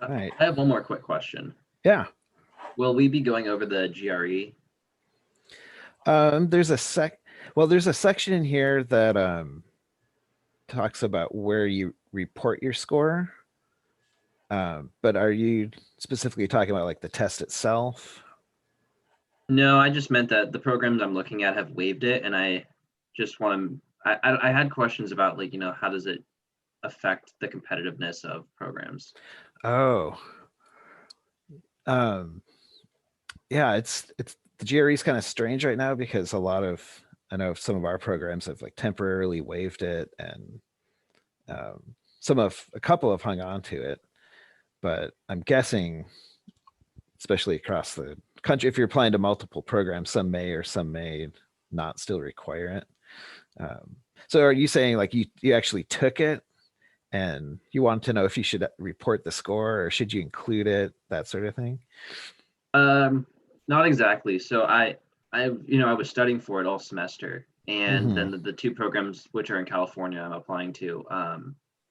All right. I have one more quick question. Yeah. Will we be going over the GRE? There's a there's a section in here that talks about where you report your score. But are you specifically talking about like the test itself? No, I just meant that the programs I'm looking at have waived it, and I just want to. I had questions about, like, how does it affect the competitiveness of programs? Oh, um, yeah, it's the GRE is kind of strange right now because I know some of our programs have like temporarily waived it, and a couple have hung on to it. But I'm guessing, especially across the country, if you're applying to multiple programs, some may or some may not still require it. So are you saying like you actually took it and you want to know if you should report the score or should you include it, that sort of thing? Um, Not exactly. So I was studying for it all semester, and Mm-hmm. then the two programs which are in California I'm applying to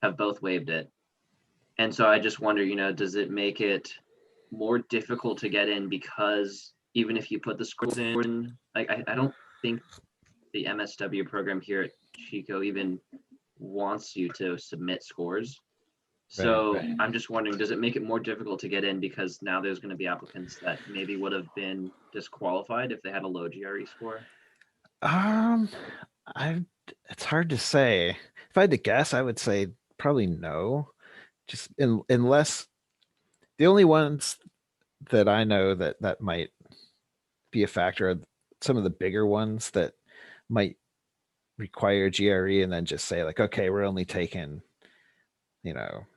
have both waived it. And so I just wonder, does it make it more difficult to get in because even if you put the scores in, like I don't think the MSW program here at Chico even wants you to submit scores. Right. So I'm just wondering, does it make it more difficult to get in because now there's going to be applicants that maybe would have been disqualified if they had a low GRE score? Um, I it's hard to say. If I had to guess, I would say probably no. Unless the only ones that I know that might be a factor are some of the bigger ones that might require GRE and then just say like, okay, we're only taking,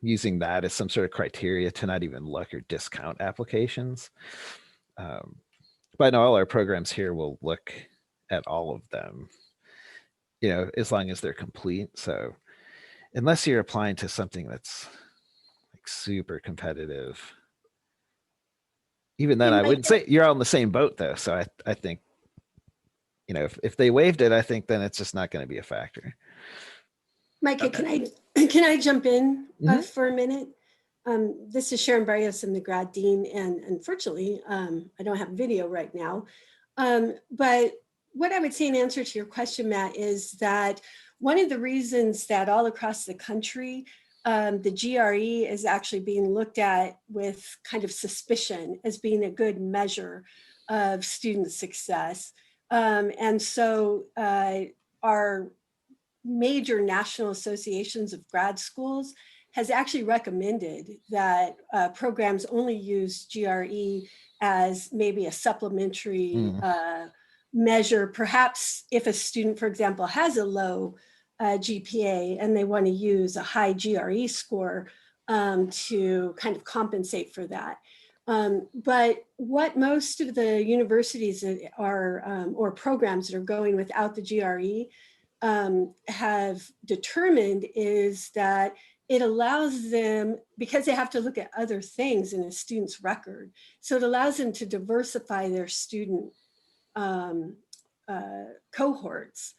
using that as some sort of criteria to not even look or discount applications. Um, but I know all our programs here will look at all of them, as long as they're complete. So unless you're applying to something that's like super competitive, even then Hey, I wouldn't Micah, say you're all in the same boat though. So I think, if they waived it, I think then it's just not going to be a factor. Micah, Okay. can I jump in Mhm. for a minute? This is Sharon Barrios. I'm the grad dean, and unfortunately, I don't have video right now. But what I would say in answer to your question, Matt, is that one of the reasons that all across the country, the GRE is actually being looked at with kind of suspicion as being a good measure of student success. And so our major national associations of grad schools has actually recommended that programs only use GRE as maybe a supplementary measure. Perhaps if a student, for example, has a low GPA and they want to use a high GRE score to kind of compensate for that. But what most of the universities are, or programs that are going without the GRE, have determined is that it allows them, because they have to look at other things in a student's record, so it allows them to diversify their student um, cohorts,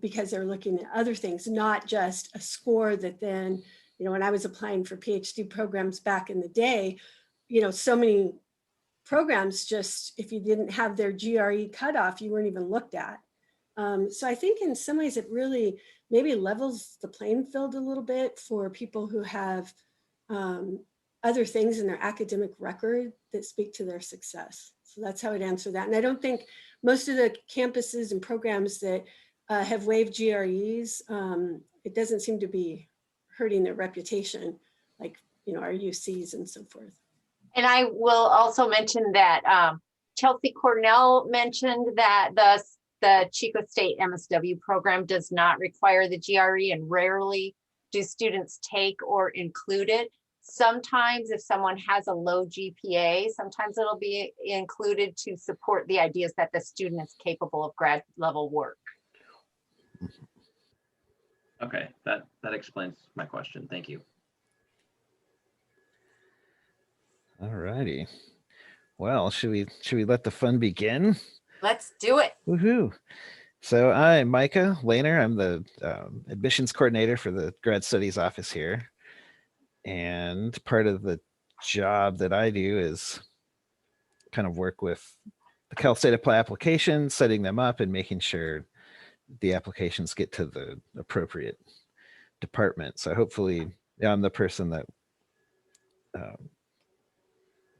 because they're looking at other things, not just a score that then, when I was applying for PhD programs back in the day, so many programs just, if you didn't have their GRE cutoff, you weren't even looked at. So I think in some ways it really maybe levels the playing field a little bit for people who have other things in their academic record that speak to their success. So that's how I'd answer that. And I don't think most of the campuses and programs that have waived GREs, it doesn't seem to be hurting their reputation, like, our UCs and so forth. And I will also mention that Chelsea Cornell mentioned that the Chico State MSW program does not require the GRE, and rarely do students take or include it. Sometimes if someone has a low GPA, sometimes it'll be included to support the ideas that the student is capable of grad level work. Okay, that explains my question. Thank you. All righty. Well, should we let the fun begin? Let's do it. Woohoo! So I'm Micah Lehner. I'm the admissions coordinator for the grad studies office here, and part of the job that I do is kind of work with the Cal State Apply applications, setting them up and making sure the applications get to the appropriate department. So hopefully, yeah, I'm the person that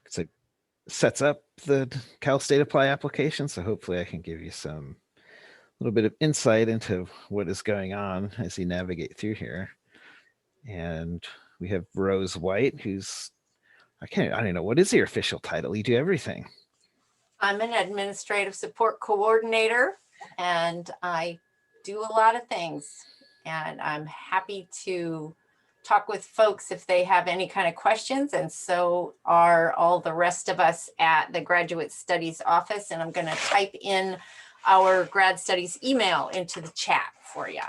so sets up the Cal State Apply application. So hopefully I can give you some little bit of insight into what is going on as you navigate through here. And we have Rose White, who's I don't know, what is your official title? You do everything. I'm an administrative support coordinator and I do a lot of things. And I'm happy to talk with folks if they have any kind of questions. And so are all the rest of us at the Graduate Studies office. And I'm going to type in our grad studies email into the chat for you.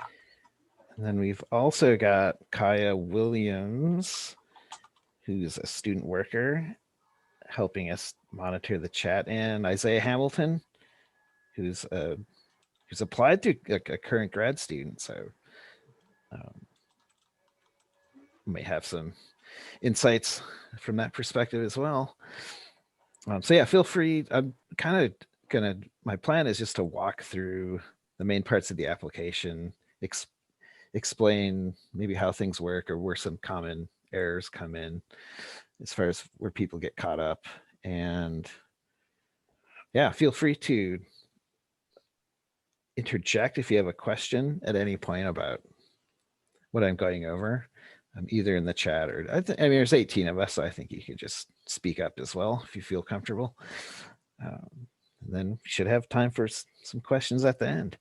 And then we've also got Kaya Williams, who's a student worker, helping us monitor the chat, and Isaiah Hamilton, who's applied to a current grad student. So may have some insights from that perspective as well. So yeah, feel free. I'm kind of my plan is just to walk through the main parts of the application, explain maybe how things work or where some common errors come in as far as where people get caught up. And yeah, feel free to interject if you have a question at any point about what I'm going over, either in the chat or I mean, there's 18 of us, so I think you can just speak up as well if you feel comfortable. And then we should have time for some questions at the end.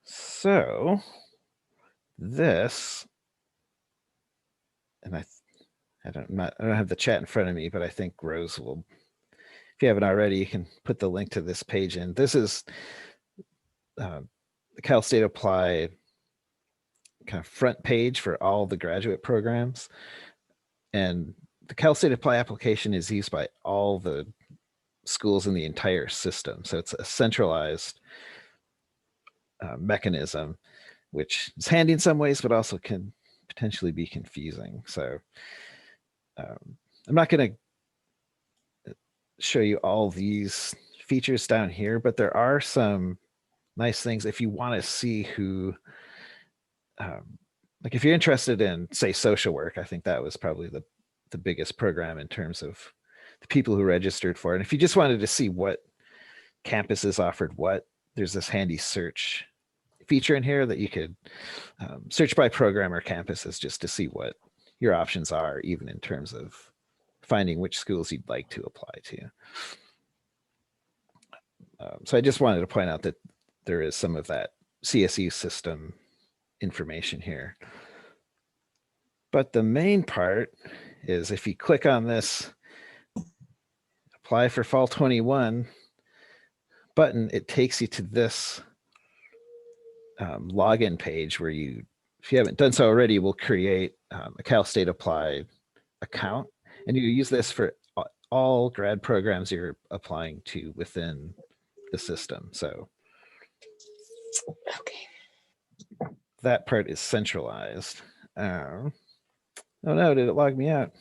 So this, and I don't have the chat in front of me, but I think Rose will, if you haven't already, you can put the link to this page in. This is the Cal State Apply kind of front page for all the graduate programs. And the Cal State Apply application is used by all the schools in the entire system. So it's a centralized mechanism, which is handy in some ways, but also can potentially be confusing. So I'm not going to show you all these features down here, but there are some nice things if you want to see who, like if you're interested in, say, social work. I think that was probably the biggest program in terms of the people who registered for it. And if you just wanted to see what campuses offered what, there's this handy search feature in here that you could search by program or campuses just to see what your options are, even in terms of finding which schools you'd like to apply to. So I just wanted to point out that there is some of that CSU system information here. But the main part is if you click on this apply for fall 21 button, it takes you to this login page where you, if you haven't done so already, will create a Cal State Apply account. And you use this for all grad programs you're applying to within the system. So Okay. that part is centralized. Oh no, did it log me out?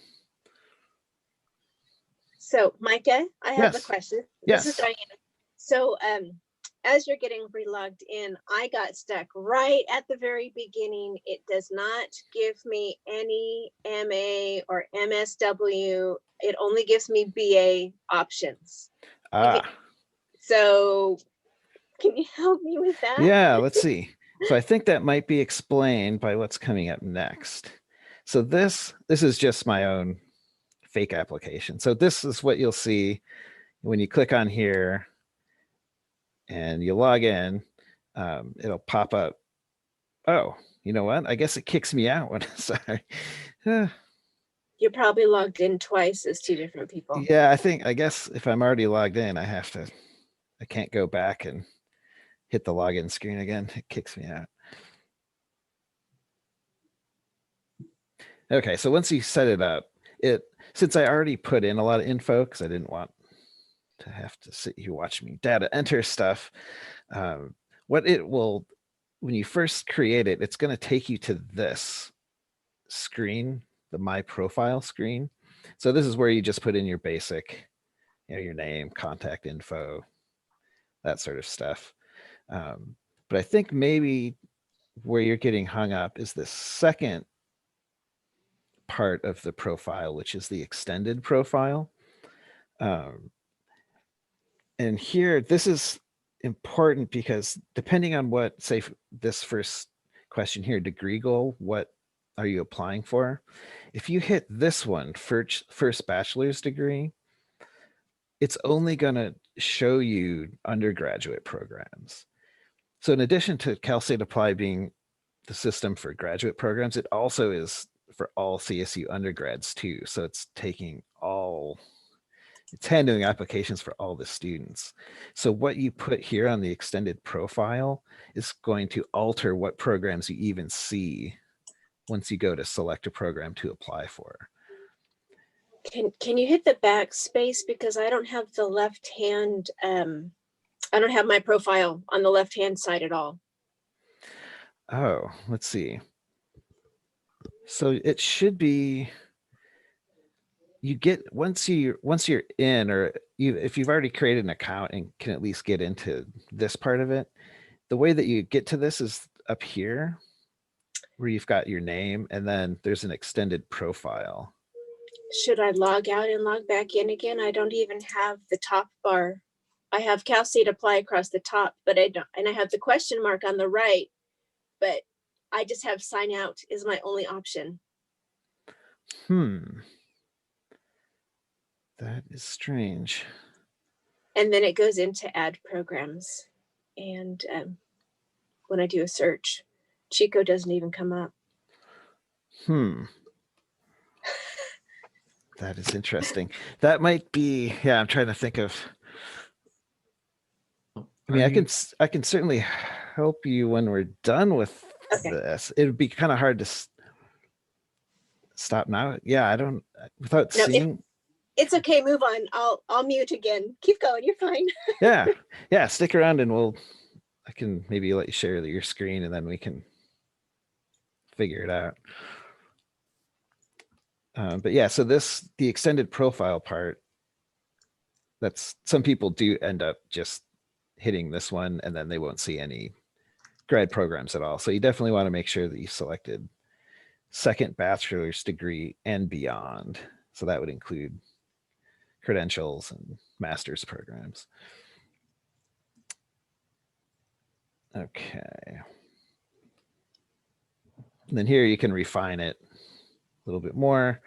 So Micah, I have a Yes. question. Yes. This is Diana. So as you're getting relogged in, I got stuck right at the very beginning. It does not give me any MA or MSW. It only gives me BA options. Ah, So can you help me with that? yeah, let's see. So I think that might be explained by what's coming up next. So this is just my own fake application. So this is what you'll see when you click on here and you log in. It'll pop up. Oh, you know what? I guess it kicks me out when sorry. You're probably logged in twice as two different people. Yeah, I guess if I'm already logged in, I can't go back and hit the login screen again. It kicks me out. Okay, so once you set it up, since I already put in a lot of info because I didn't want to have to sit here watch me data enter stuff, what it will, when you first create it, it's going to take you to this screen, the My Profile screen. So this is where you just put in your basic, your name, contact info, that sort of stuff. But I think maybe where you're getting hung up is the second part of the profile, which is the extended profile. And here, this is important because depending on what, say, this first question here, degree goal, what are you applying for? If you hit this one, first bachelor's degree, it's only going to show you undergraduate programs. So in addition to Cal State Apply being the system for graduate programs, it also is for all CSU undergrads too. So it's handling applications for all the students. So what you put here on the extended profile is going to alter what programs you even see once you go to select a program to apply for. Can you hit the backspace, because I don't have the left hand, I don't have my profile on the left hand side at all. Oh, let's see. So it should be, you get, once you're in, or if you've already created an account and can at least get into this part of it, the way that you get to this is up here where you've got your name and then there's an extended profile. Should I log out and log back in again? I don't even have the top bar. I have Cal State Apply across the top, but I don't, and I have the question mark on the right, but I just have sign out is my only option. That is strange. And then it goes into add programs. And when I do a search, Chico doesn't even come up. That is interesting. That might be, yeah, I'm trying to think of, I mean, I can certainly help you when we're done with this. It would be kind of hard to stop now. Yeah, I don't, without No, seeing. It's okay, move on. I'll mute again. Keep going, you're fine. Yeah, stick around and I can maybe let you share your screen and then we can figure it out. But yeah, so the extended profile part, that's, some people do end up just hitting this one and then they won't see any grad programs at all. So you definitely want to make sure that you selected second bachelor's degree and beyond. So that would include credentials and master's programs. Okay. And then here you can refine it a little bit more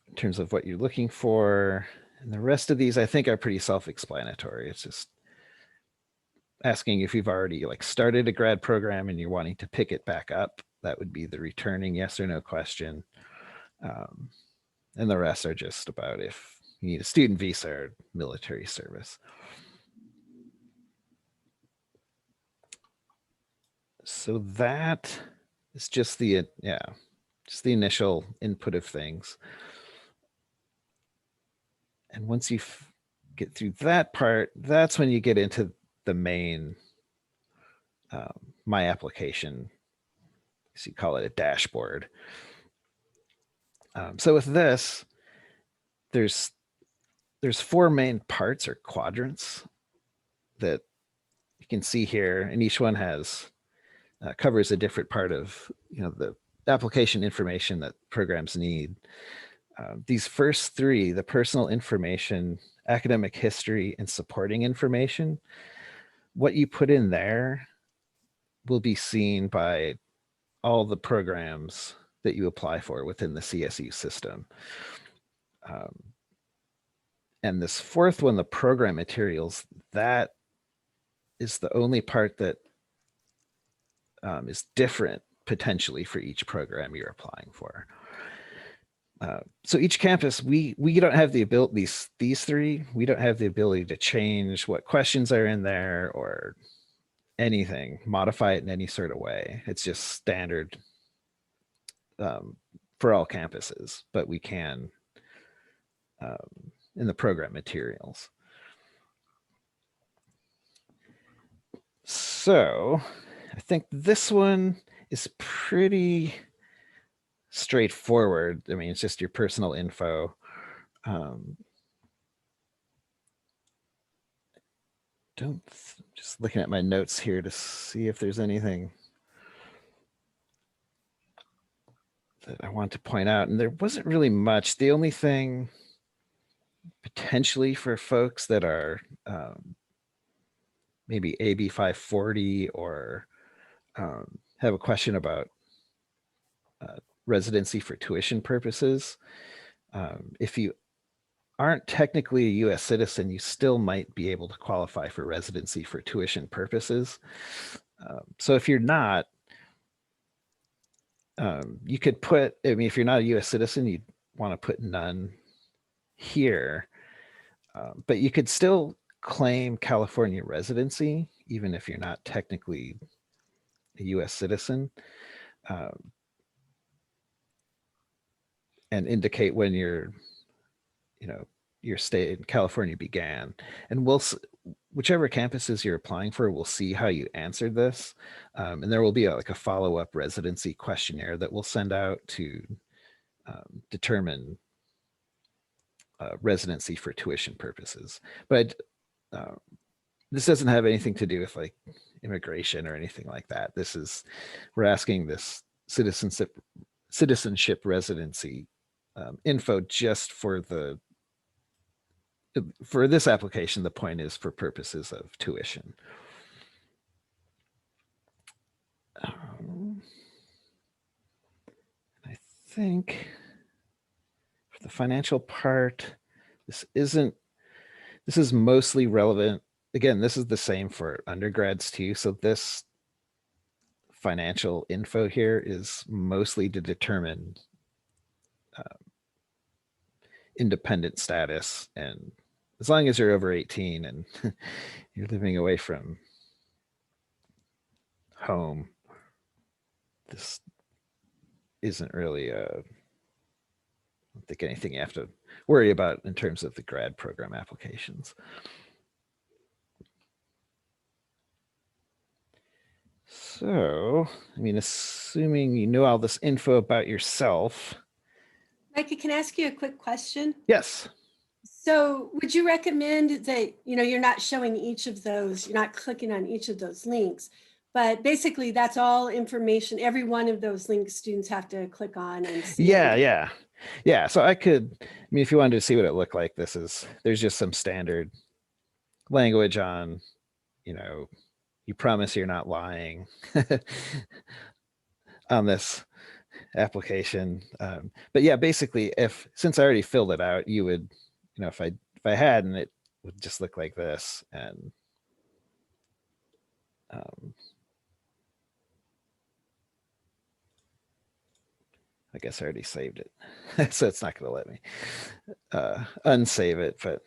in terms of what you're looking for. And the rest of these I think are pretty self-explanatory. It's just asking if you've already started a grad program and you're wanting to pick it back up. That would be the returning yes or no question. And the rest are just about if you need a student visa or military service. So that is just the initial input of things. And once you get through that part, that's when you get into the main My Application. So you call it a dashboard. So with this, there's 4 main parts or quadrants that you can see here, and each one has covers a different part of the application information that programs need. These first 3, the personal information, academic history, and supporting information, what you put in there will be seen by all the programs that you apply for within the CSU system. And this 4th one, the program materials, that is the only part that is different potentially for each program you're applying for. So each campus, we don't have the ability, these 3, we don't have the ability to change what questions are in there or anything, modify it in any sort of way. It's just standard for all campuses, but we can in the program materials. So I think this one is pretty straightforward. I mean, it's just your personal info. Just looking at my notes here to see if there's anything that I want to point out. And there wasn't really much. The only thing potentially for folks that are maybe AB 540 or have a question about residency for tuition purposes. If you aren't technically a US citizen, you still might be able to qualify for residency for tuition purposes. So if you're not, you could put, I mean, if you're not a US citizen, you'd want to put none here, but you could still claim California residency, even if you're not technically a US citizen, and indicate when your stay in California began. And whichever campuses you're applying for, we'll see how you answered this. And there will be like a follow-up residency questionnaire that we'll send out to determine residency for tuition purposes. But this doesn't have anything to do with like immigration or anything like that. We're asking this citizenship residency info just for this application. The point is for purposes of tuition. I think for the financial part, this is mostly relevant. Again, this is the same for undergrads too. So this financial info here is mostly to determine independent status. And as long as you're over 18 and you're living away from home, this isn't really I don't think anything you have to worry about in terms of the grad program applications. So, I mean, assuming you know all this info about yourself. Micah, can I ask you a quick question? Yes. So would you recommend that, you're not showing each of those, you're not clicking on each of those links, but basically that's all information, every one of those links students have to click on and see. Yeah. So I mean, if you wanted to see what it looked like, there's just some standard language on, you promise you're not lying on this application. But yeah, basically since I already filled it out, you would, if I hadn't, it would just look like this. And I guess I already saved it. So it's not going to let me unsave it. But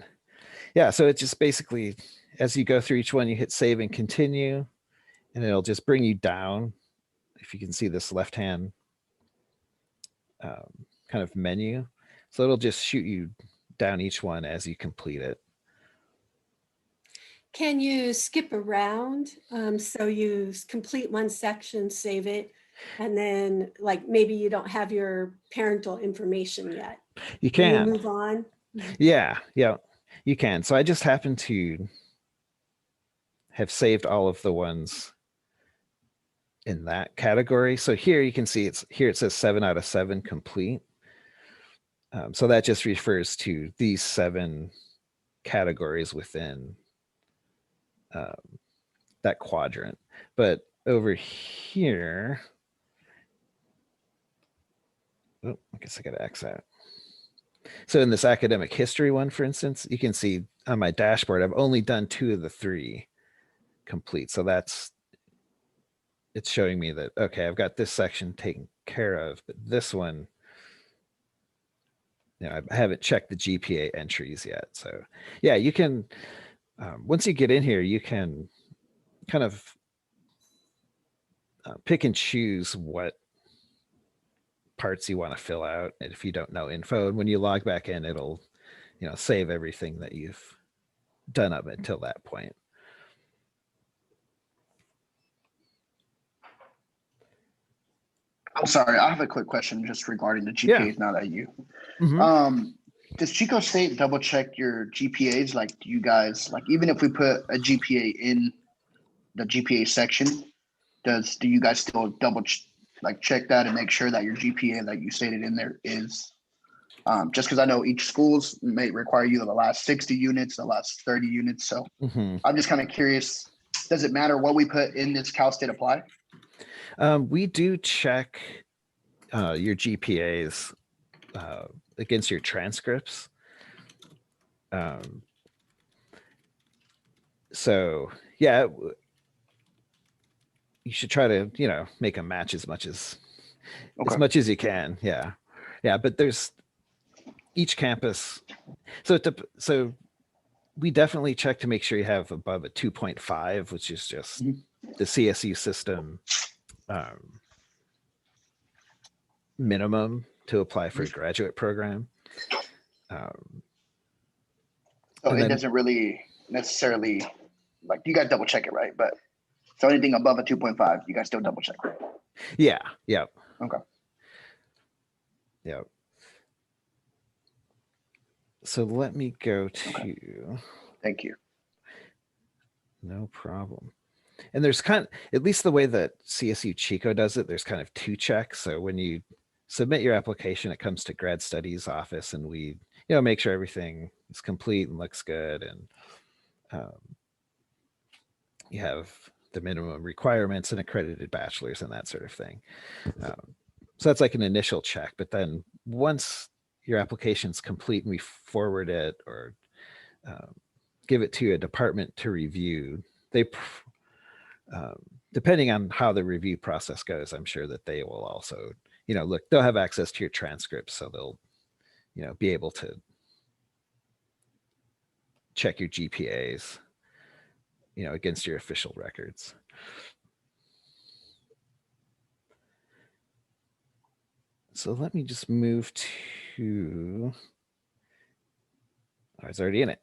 yeah, so it just basically, as you go through each one, you hit save and continue, and it'll just bring you down. If you can see this left-hand kind of menu. So it'll just shoot you down each one as you complete it. Can you skip around? So you complete one section, save it, and then like maybe you don't have your parental information yet. You can. You move on. Yeah, you can. So I just happen to have saved all of the ones in that category. So here you can see it says 7 out of 7 complete. So that just refers to these 7 categories within that quadrant. But over here, I guess I got to X out. So in this academic history one, for instance, you can see on my dashboard, I've only done 2 of the 3 complete. So it's showing me that, okay, I've got this section taken care of, but this one, I haven't checked the GPA entries yet. So yeah, you can, once you get in here, you can kind of pick and choose what parts you want to fill out. And if you don't know info, and when you log back in, it'll, save everything that you've done up until that point. I'm sorry, I have a quick question just regarding the Yeah. GPAs now that you. Mhm. Does Chico State double check your GPAs? Like, do you guys, like, even if we put a GPA in the GPA section, do you guys still check that and make sure that your GPA that you stated in there is, just because I know each schools may require you the last 60 units, the last 30 units. So Mhm. I'm just kind of curious, does it matter what we put in this Cal State Apply? We do check your GPAs against your transcripts. So yeah, you should try to, make them match as much as you can. Yeah. Yeah. But there's each campus. So we definitely check to make sure you have above a 2.5, which is just Mhm. the CSU system minimum to apply for a graduate program. So And it then- doesn't really necessarily, like, you guys double check it, right? But so anything above a 2.5, you guys still double check, right? Yeah. Yep. Okay. Yep. So let me go to, Thank you. no problem. And there's at least the way that CSU Chico does it, there's kind of two checks. So when you submit your application, it comes to grad studies office and we, make sure everything is complete and looks good. And you have the minimum requirements and accredited bachelor's and that sort of thing. So that's like an initial check, but then once your application's complete and we forward it or give it to a department to review, depending on how the review process goes, I'm sure that they will also, look, they'll have access to your transcripts. So they'll, be able to check your GPAs, against your official records. So let me just move to, I was already in it.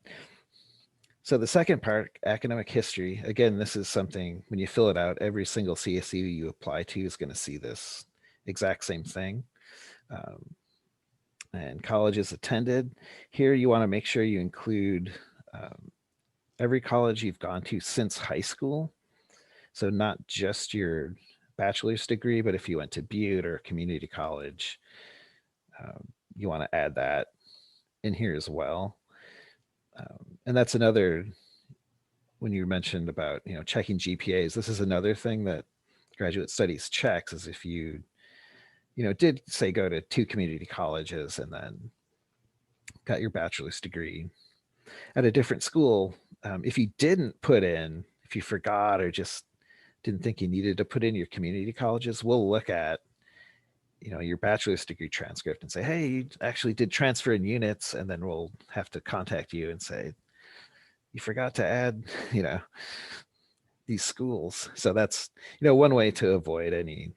So the second part, academic history, again, this is something, when you fill it out, every single CSU you apply to is going to see this exact same thing. And colleges attended. Here you want to make sure you include every college you've gone to since high school. So not just your bachelor's degree, but if you went to Butte or community college, you want to add that in here as well. And that's another, when you mentioned about, checking GPAs, this is another thing that graduate studies checks is if you, did say go to 2 community colleges and then got your bachelor's degree at a different school. If you didn't put in, if you forgot or just didn't think you needed to put in your community colleges, we'll look at, your bachelor's degree transcript and say, hey, you actually did transfer in units. And then we'll have to contact you and say, you forgot to add, these schools. So that's, one way to avoid any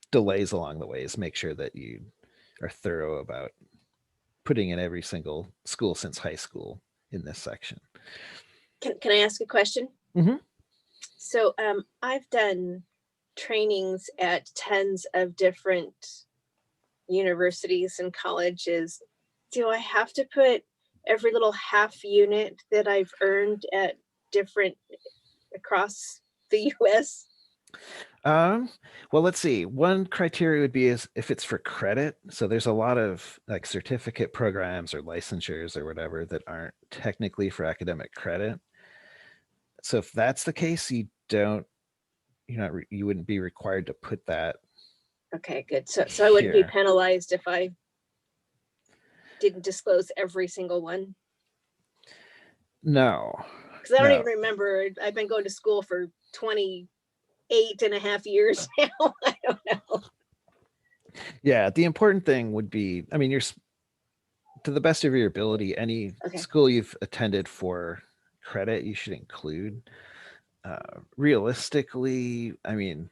delays along the way is make sure that you are thorough about putting in every single school since high school in this section. Can I ask a question? Mhm. So I've done trainings at tons of different universities and colleges. Do I have to put every little half unit that I've earned at different across the US? Well, let's see. One criteria would be is if it's for credit. So there's a lot of like certificate programs or licensures or whatever that aren't technically for academic credit. So if that's the case, you wouldn't be required to put that. Okay, good. So I wouldn't be Here. penalized if I didn't disclose every single one. No. Because I don't No. even remember. I've been going to school for 28 and a half years now. I don't know. Yeah, the important thing would be, I mean, to the best of your ability, any Okay. school you've attended for credit, you should include. Realistically, I mean,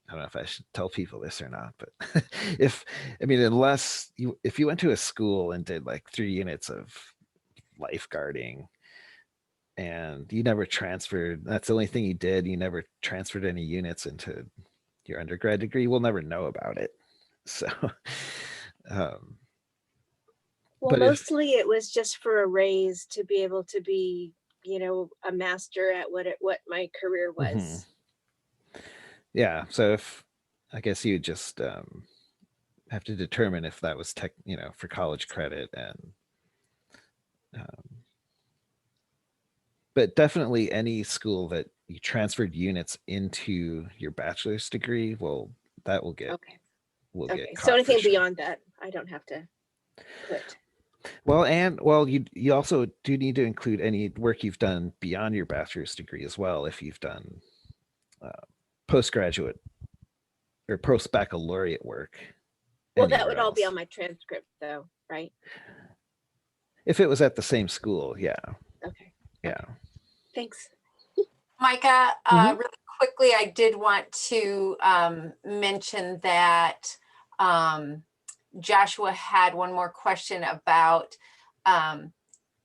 I don't know if I should tell people this or not, but if you went to a school and did like 3 units of lifeguarding and you never transferred, that's the only thing you did, you never transferred any units into, your undergrad degree, we'll never know about it. So, um, Well, But if- mostly it was just for a raise to be able to be, a master at what my career was. yeah, so if, I guess you just have to determine if that was for college credit, and but definitely any school that you transferred units into your bachelor's degree that will get Okay. will Okay. get So caught for anything sure. beyond that, I don't have to put. Well, you also do need to include any work you've done beyond your bachelor's degree as well. If you've done postgraduate or post-baccalaureate work. Well, that anywhere would all be else. on my transcript though, right? If it was at the same school, yeah, Okay. yeah. Thanks. Micah, Mhm. really quickly, I did want to mention that Joshua had one more question about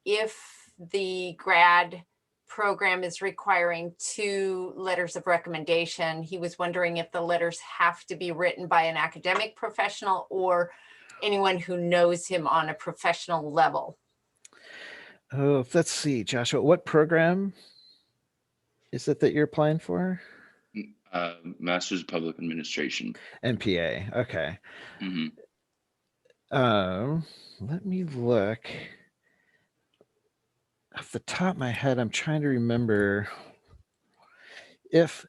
if the grad program is requiring 2 letters of recommendation. He was wondering if the letters have to be written by an academic professional or anyone who knows him on a professional level. Oh, let's see, Joshua, what program is it that you're applying for? Master's of Public Administration. MPA. Okay. hmm Let me look. Off the top of my head, I'm trying to remember if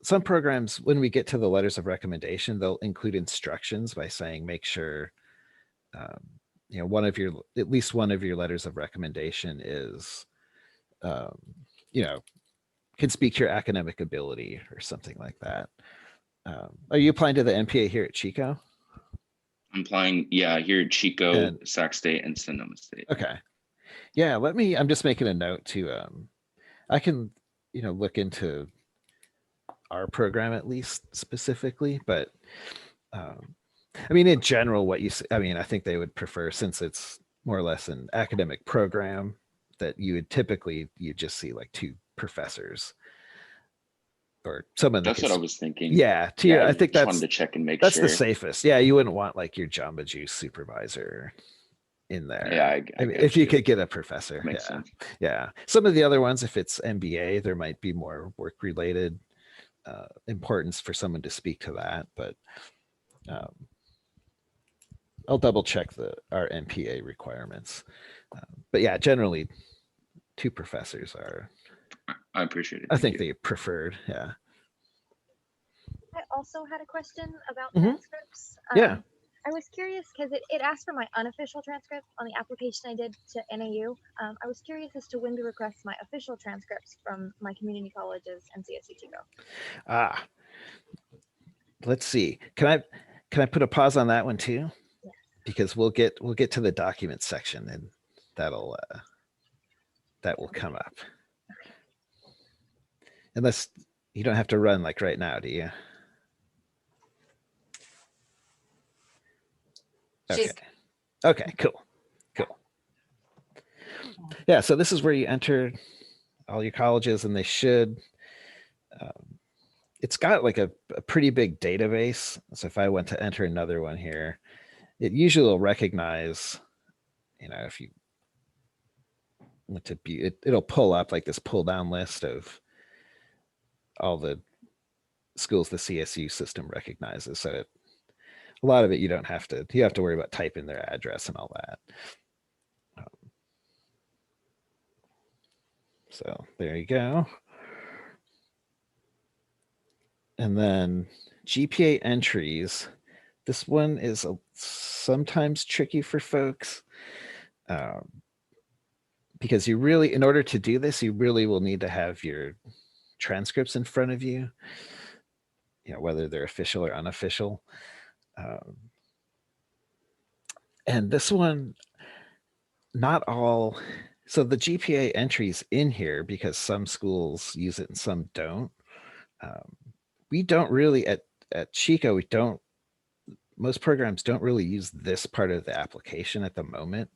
some programs, when we get to the letters of recommendation, they'll include instructions by saying make sure at least one of your letters of recommendation is can speak to your academic ability or something like that. Are you applying to the MPA here at Chico? I'm applying, here at Chico, And- Sac State, and Sonoma State. Okay. Yeah, I'm just making a note to I can look into our program at least specifically, but I mean in general I think they would prefer, since it's more or less an academic program, that you just see like 2 professors or someone that That's what I was thinking. yeah, I think just wanted to check and make that's sure. the safest. Yeah, you wouldn't want like your Jamba Juice supervisor in there. Yeah, I mean, get if you could get a professor. Makes Yeah. sense. Yeah. Some of the other ones, if it's MBA, there might be more work related importance for someone to speak to that. But I'll double check our MPA requirements. But yeah, generally 2 professors are, I appreciate it. I Thank think you. they preferred. Yeah. I also had a question about Mhm. transcripts. Yeah. I was curious because it asked for my unofficial transcript on the application I did to NAU. I was curious as to when to request my official transcripts from my community colleges and CSU Chico. Let's see. Can I put a pause on that one too? Yes. Because we'll get to the document section, and that will come up. Unless you don't have to run like right now, do you? She's Okay, cool. Yeah, so this is where you enter all your colleges, and they should, it's got like a pretty big database. So if I went to enter another one here, it usually will recognize, if you went to it'll pull up like this pull down list of all the schools the CSU system recognizes. So a lot of it, you have to worry about typing their address and all that. So there you go. And then GPA entries. This one is sometimes tricky for folks because in order to do this, you really will need to have your transcripts in front of you, whether they're official or unofficial. And this one, not all. So the GPA entries in here, because some schools use it and some don't. We don't really at Chico, most programs don't really use this part of the application at the moment.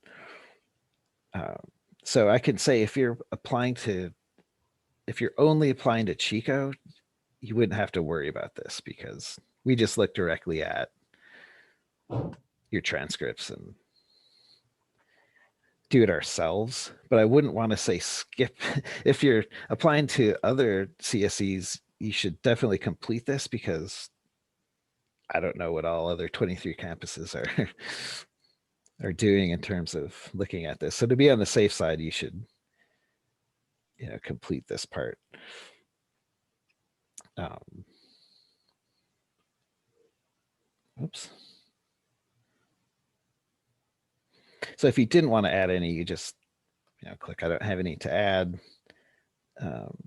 So I can say if you're only applying to Chico, you wouldn't have to worry about this because we just look directly at your transcripts and do it ourselves. But I wouldn't want to say skip. If you're applying to other CSEs, you should definitely complete this because I don't know what all other 23 campuses are doing in terms of looking at this. So to be on the safe side, you should, complete this part. Oops. So if you didn't want to add any, you just, click, I don't have any to add. And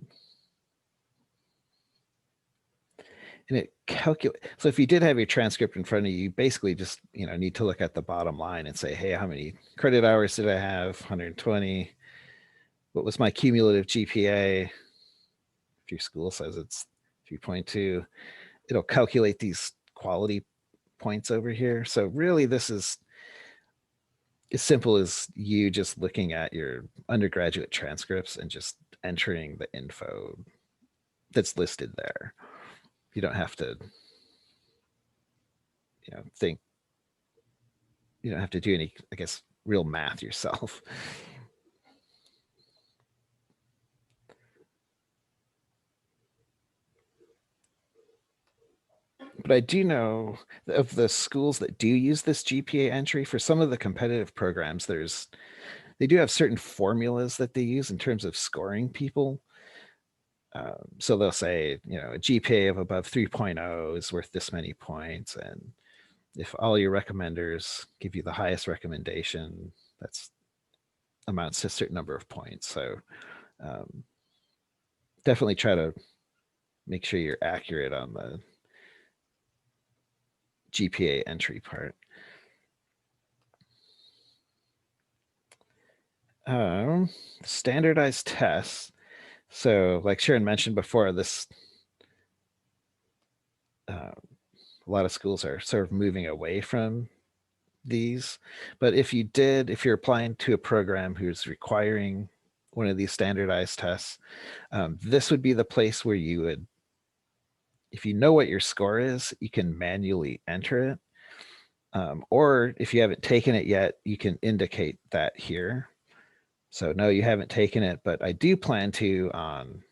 it calculates. So if you did have your transcript in front of you, you basically just, need to look at the bottom line and say, hey, how many credit hours did I have? 120. What was my cumulative GPA? If your school says it's 3.2, it'll calculate these quality points over here. So really this is as simple as you just looking at your undergraduate transcripts and just entering the info that's listed there. You don't have to, think, you don't have to do any, I guess, real math yourself. But I do know of the schools that do use this GPA entry for some of the competitive programs, they do have certain formulas that they use in terms of scoring people. So they'll say, a GPA of above 3.0 is worth this many points. And if all your recommenders give you the highest recommendation, that's amounts to a certain number of points. So definitely try to make sure you're accurate on the GPA entry part. Standardized tests. So like Sharon mentioned before, this a lot of schools are sort of moving away from these. But if you're applying to a program who's requiring one of these standardized tests, this would be the place where you would, if you know what your score is, you can manually enter it. Or if you haven't taken it yet, you can indicate that here. So no, you haven't taken it, but I do plan to on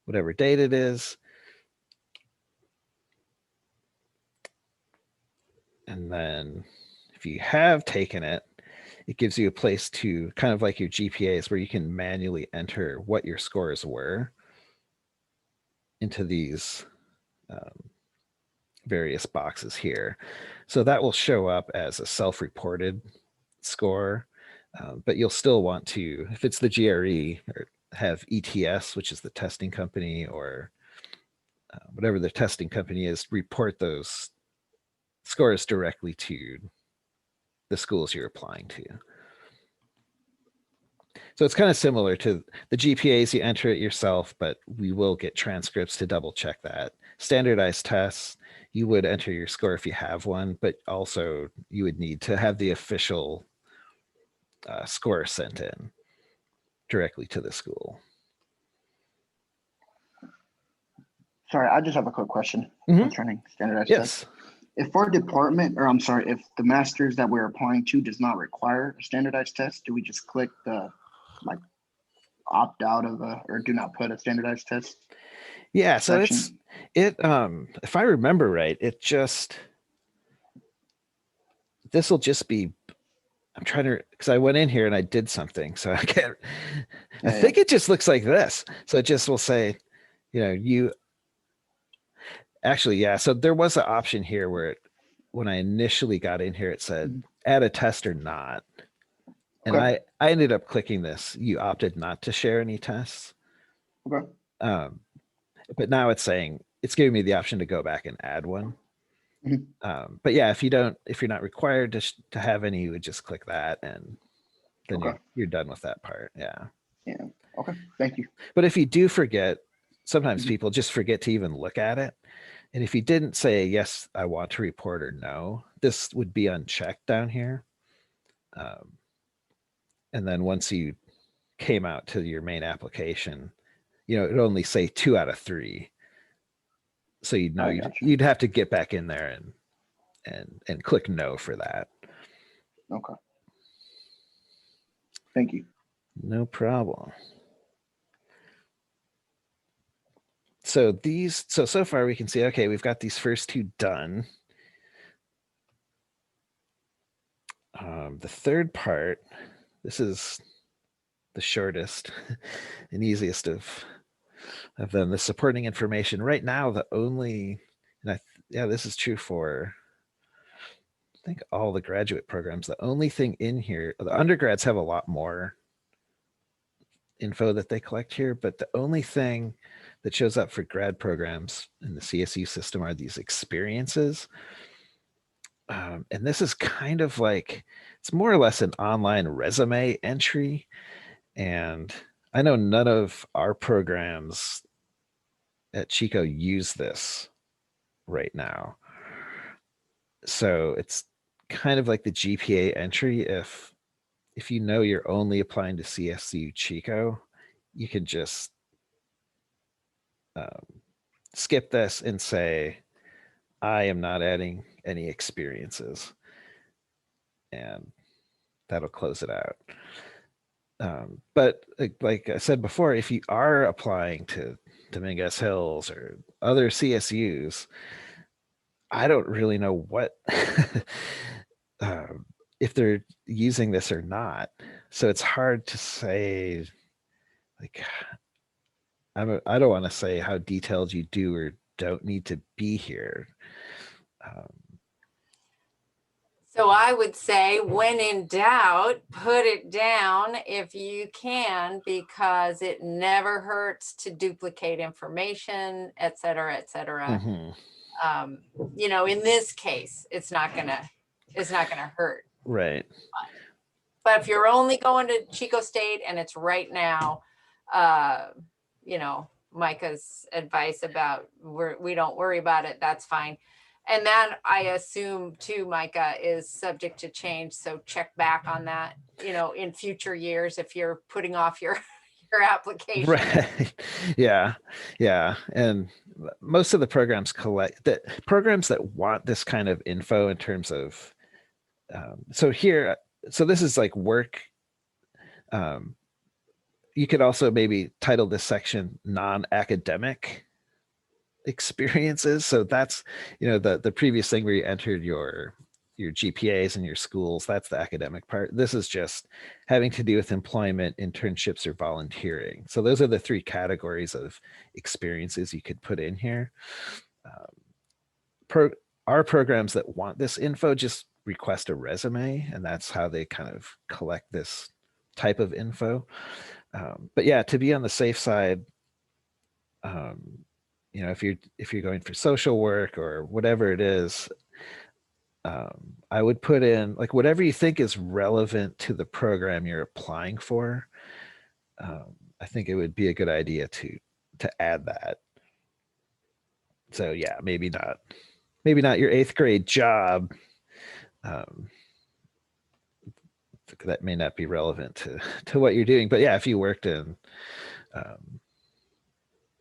whatever date it is. And then if you have taken it, it gives you a place to kind of like your GPAs where you can manually enter what your scores were into these various boxes here. So that will show up as a self-reported score, but you'll still want to, if it's the GRE, or have ETS, which is the testing company, or whatever the testing company is, report those scores directly to the schools you're applying to. So it's kind of similar to the GPAs, you enter it yourself, but we will get transcripts to double check that. Standardized tests, you would enter your score if you have one, but also you would need to have the official score sent in directly to the school. Sorry, I just have a quick question concerning standardized Yes. tests. If our department, or I'm sorry, if the masters that we're applying to does not require a standardized test, do we just click the opt out of or do not put a standardized test? Yeah, so section? if I remember right, this will just be, I'm trying to, because I went in here and I did something, so I can't, I think it just looks like this. So it just will say, actually, yeah. So there was an option here where when I initially got in here, it said add a test or not. And Okay. I ended up clicking this. You opted not to share any tests. Okay. But now it's saying, it's giving me the option to go back and add one. But yeah, if you're not required to have any, you would just click that and then you're done with that part. Yeah. Yeah. Okay. Thank you. But if you do forget, sometimes people just forget to even look at it. And if you didn't say, yes, I want to report, or no, this would be unchecked down here. And then once you came out to your main application, it'd only say 2 out of 3. So you'd know I gotcha. you'd have to get back in there and click no for that. Okay. Thank you. No problem. So these, so far we can see, okay, we've got these first two done. The third part, this is the shortest and easiest of them. The supporting information right now, the only, and yeah, this is true for, I think, all the graduate programs. The only thing in here, the undergrads have a lot more info that they collect here, but the only thing that shows up for grad programs in the CSU system are these experiences. And this is kind of like, it's more or less an online resume entry. And I know none of our programs at Chico use this right now. So it's kind of like the GPA entry. If you know you're only applying to CSU Chico, you can just skip this and say, I am not adding any experiences. And that'll close it out. But like I said before, if you are applying to Dominguez Hills or other CSUs, I don't really know what if they're using this or not. So it's hard to say, like, I don't want to say how detailed you do or don't need to be here. So I would say, when in doubt, put it down if you can, because it never hurts to duplicate information, et cetera, et cetera. Mhm. You know, in this case, it's not gonna hurt. Right. But if you're only going to Chico State and it's right now, you know, Micah's advice about we don't worry about it, that's fine. And that, I assume too, Micah, is subject to change. So check back on that, you know, in future years if you're putting off your application. Right. Yeah. Yeah. And most of the programs collect that programs that want this kind of info in terms of, so here, so this is like work. You could also maybe title this section non-academic experiences. So that's, you know, the previous thing where you entered your GPAs and your schools, that's the academic part. This is just having to do with employment, internships, or volunteering. So those are the three categories of experiences you could put in here. Our programs that want this info just request a resume, and that's how they kind of collect this type of info. But yeah, to be on the safe side, you know, if you're going for social work or whatever it is, I would put in like whatever you think is relevant to the program you're applying for. I think it would be a good idea to add that. So yeah, maybe not your 8th grade job. That may not be relevant to what you're doing, but yeah, if you worked in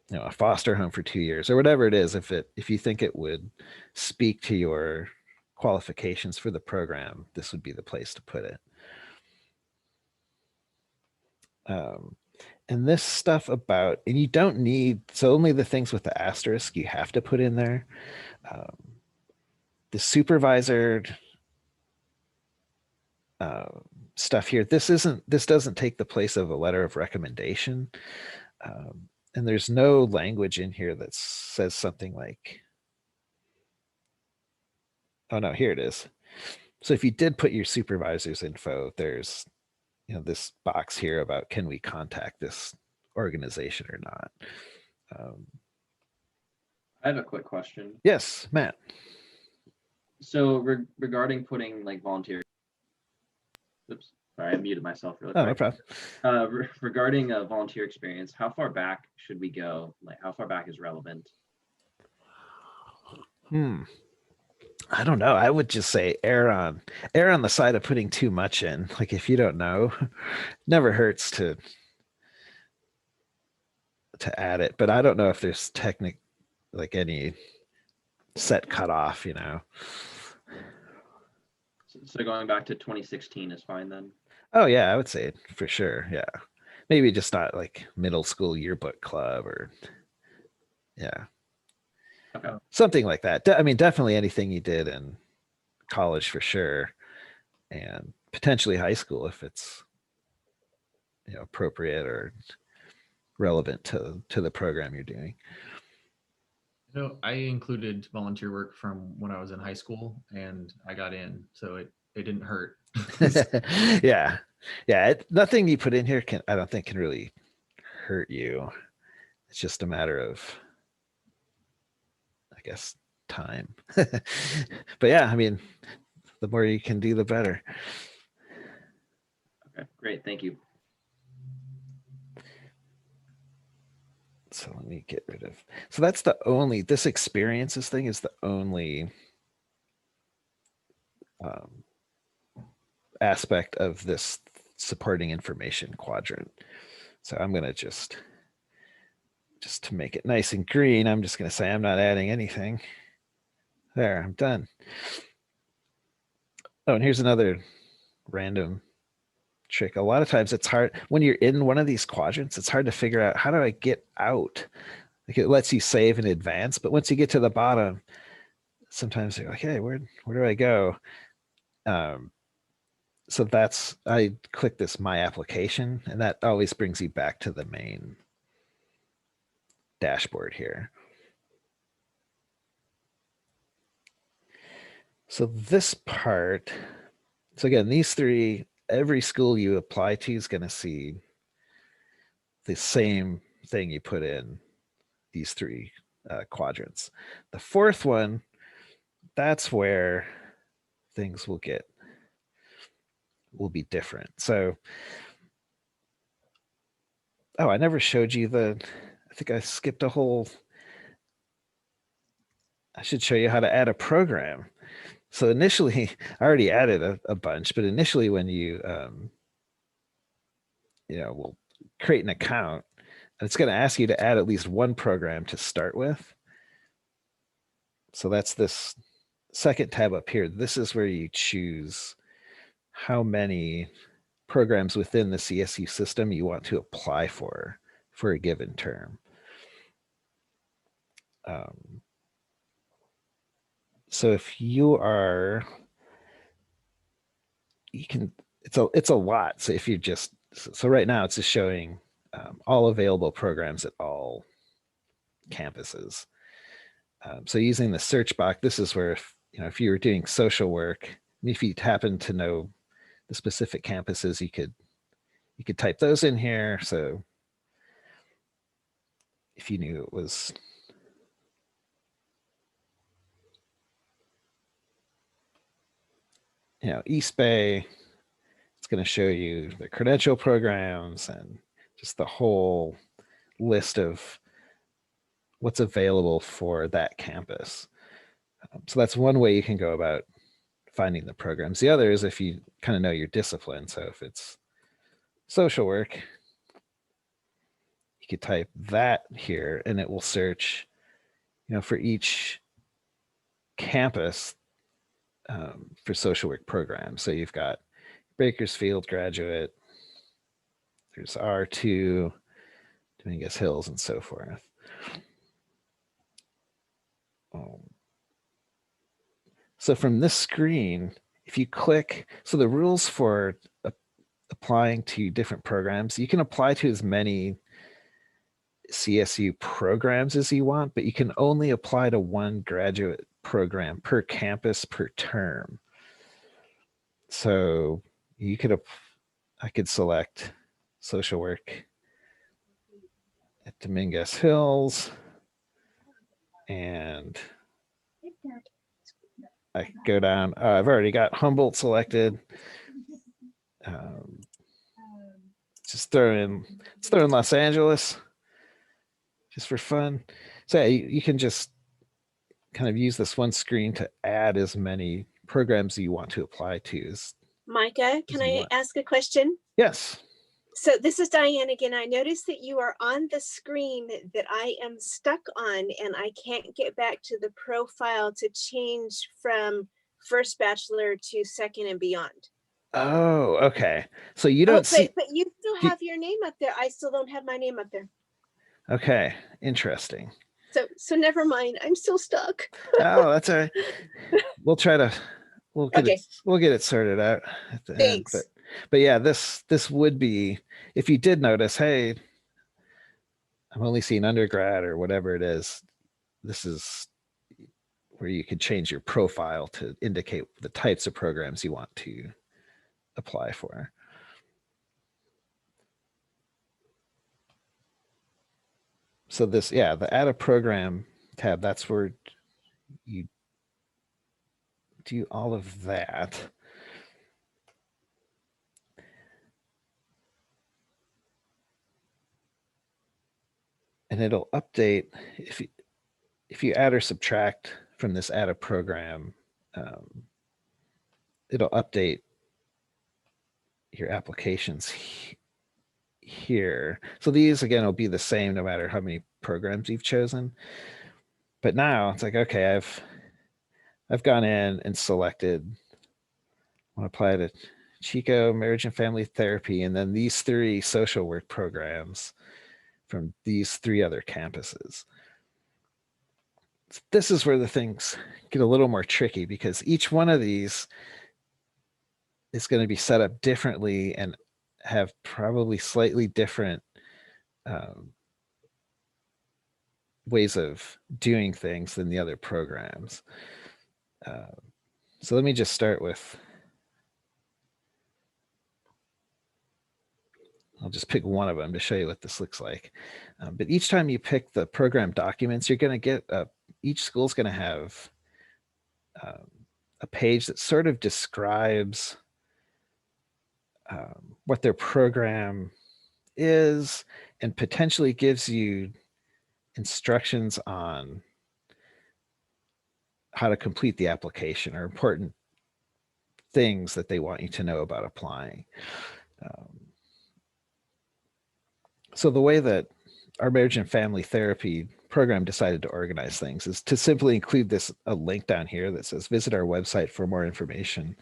you know, a foster home for 2 years or whatever it is, if you think it would speak to your qualifications for the program, this would be the place to put it. And this stuff about, and you don't need, so only the things with the asterisk you have to put in there. The supervisor stuff here, this doesn't take the place of a letter of recommendation. And there's no language in here that says something like, oh no, here it is. So if you did put your supervisor's info, there's, you know, this box here about, can we contact this organization or not? I have a quick question. Yes, Matt. So regarding putting like volunteer, oops, sorry, I muted myself really Oh, quick. no problem. Regarding a volunteer experience, how far back should we go? Like, how far back is relevant? I don't know. I would just say err on the side of putting too much in. Like if you don't know, never hurts to add it. But I don't know if there's like any set cutoff, you know. So going back to 2016 is fine then. Oh yeah, I would say it for sure. Yeah. Maybe just not like middle school yearbook club or yeah. Okay. Something like that. I mean, definitely anything you did in college for sure. And potentially high school if it's, you know, appropriate or relevant to the program you're doing. No, I included volunteer work from when I was in high school and I got in, so it didn't hurt. Yeah. Yeah. Nothing you put in here I don't think can really hurt you. It's just a matter of, I guess, time. But yeah, I mean, the more you can do, the better. Okay, great. Thank you. So let me get rid of, so that's the only, this experiences thing is the only aspect of this supporting information quadrant. So I'm going to just to make it nice and green, I'm just going to say I'm not adding anything. There, I'm done. Oh, and here's another random trick. A lot of times it's hard when you're in one of these quadrants, it's hard to figure out how do I get out? Like it lets you save in advance, but once you get to the bottom, sometimes you're like, hey, where do I go? So that's, I click this My Application, and that always brings you back to the main dashboard here. So this part, so again, these three, every school you apply to is going to see the same thing you put in these three quadrants. The fourth one, that's where things will be different. So, oh, I never showed you I think I skipped a whole, I should show you how to add a program. So initially, I already added a bunch, but initially when you, you know, will create an account, it's going to ask you to add at least one program to start with. So that's this second tab up here. This is where you choose how many programs within the CSU system you want to apply for a given term. So if you are, you can, it's a lot. So if you just, so right now it's just showing all available programs at all campuses. So using the search box, this is where, if you were doing social work, if you happen to know the specific campuses, you could type those in here. So if you knew it was, East Bay, it's going to show you the credential programs and just the whole list of what's available for that campus. So that's one way you can go about finding the programs. The other is if you kind of know your discipline. So if it's social work, you could type that here and it will search, for each campus for social work programs. So you've got Bakersfield graduate, there's R2, Dominguez Hills, and so forth. So from this screen, if you click, so the rules for applying to different programs, you can apply to as many CSU programs as you want, but you can only apply to one graduate program per campus per term. So I could select social work at Dominguez Hills, and I go down. I've already got Humboldt selected. Let's throw in Los Angeles just for fun. So yeah, you can just kind of use this one screen to add as many programs you want to apply to. Micah, can I ask a question? Yes. So this is Diane again. I noticed that you are on the screen that I am stuck on, and I can't get back to the profile to change from first bachelor to second and beyond. Oh, okay. So you Oh, don't see. but you still you- have your name up there. I still don't have my name up there. Okay, interesting. So never mind. I'm still stuck. Oh, that's all right. We'll try to. We'll get Okay. it. We'll get it sorted out at the end. Thanks. But yeah, this would be, if you did notice, hey, I'm only seeing undergrad or whatever it is. This is where you could change your profile to indicate the types of programs you want to apply for. So this, yeah, the add a program tab, that's where you do all of that. And it'll update if you add or subtract from this add a program, it'll update your applications here. So these again will be the same no matter how many programs you've chosen. But now it's like, okay, I've gone in and selected, I want to apply to Chico Marriage and Family Therapy, and then these 3 social work programs from these 3 other campuses. This is where the things get a little more tricky, because each one of these is going to be set up differently and have probably slightly different ways of doing things than the other programs. So let me just start with, I'll just pick one of them to show you what this looks like. But each time you pick the program documents, you're going to get each school's going to have a page that sort of describes what their program is and potentially gives you instructions on how to complete the application or important things that they want you to know about applying. So the way that our marriage and family therapy program decided to organize things is to simply include a link down here that says visit our website for more information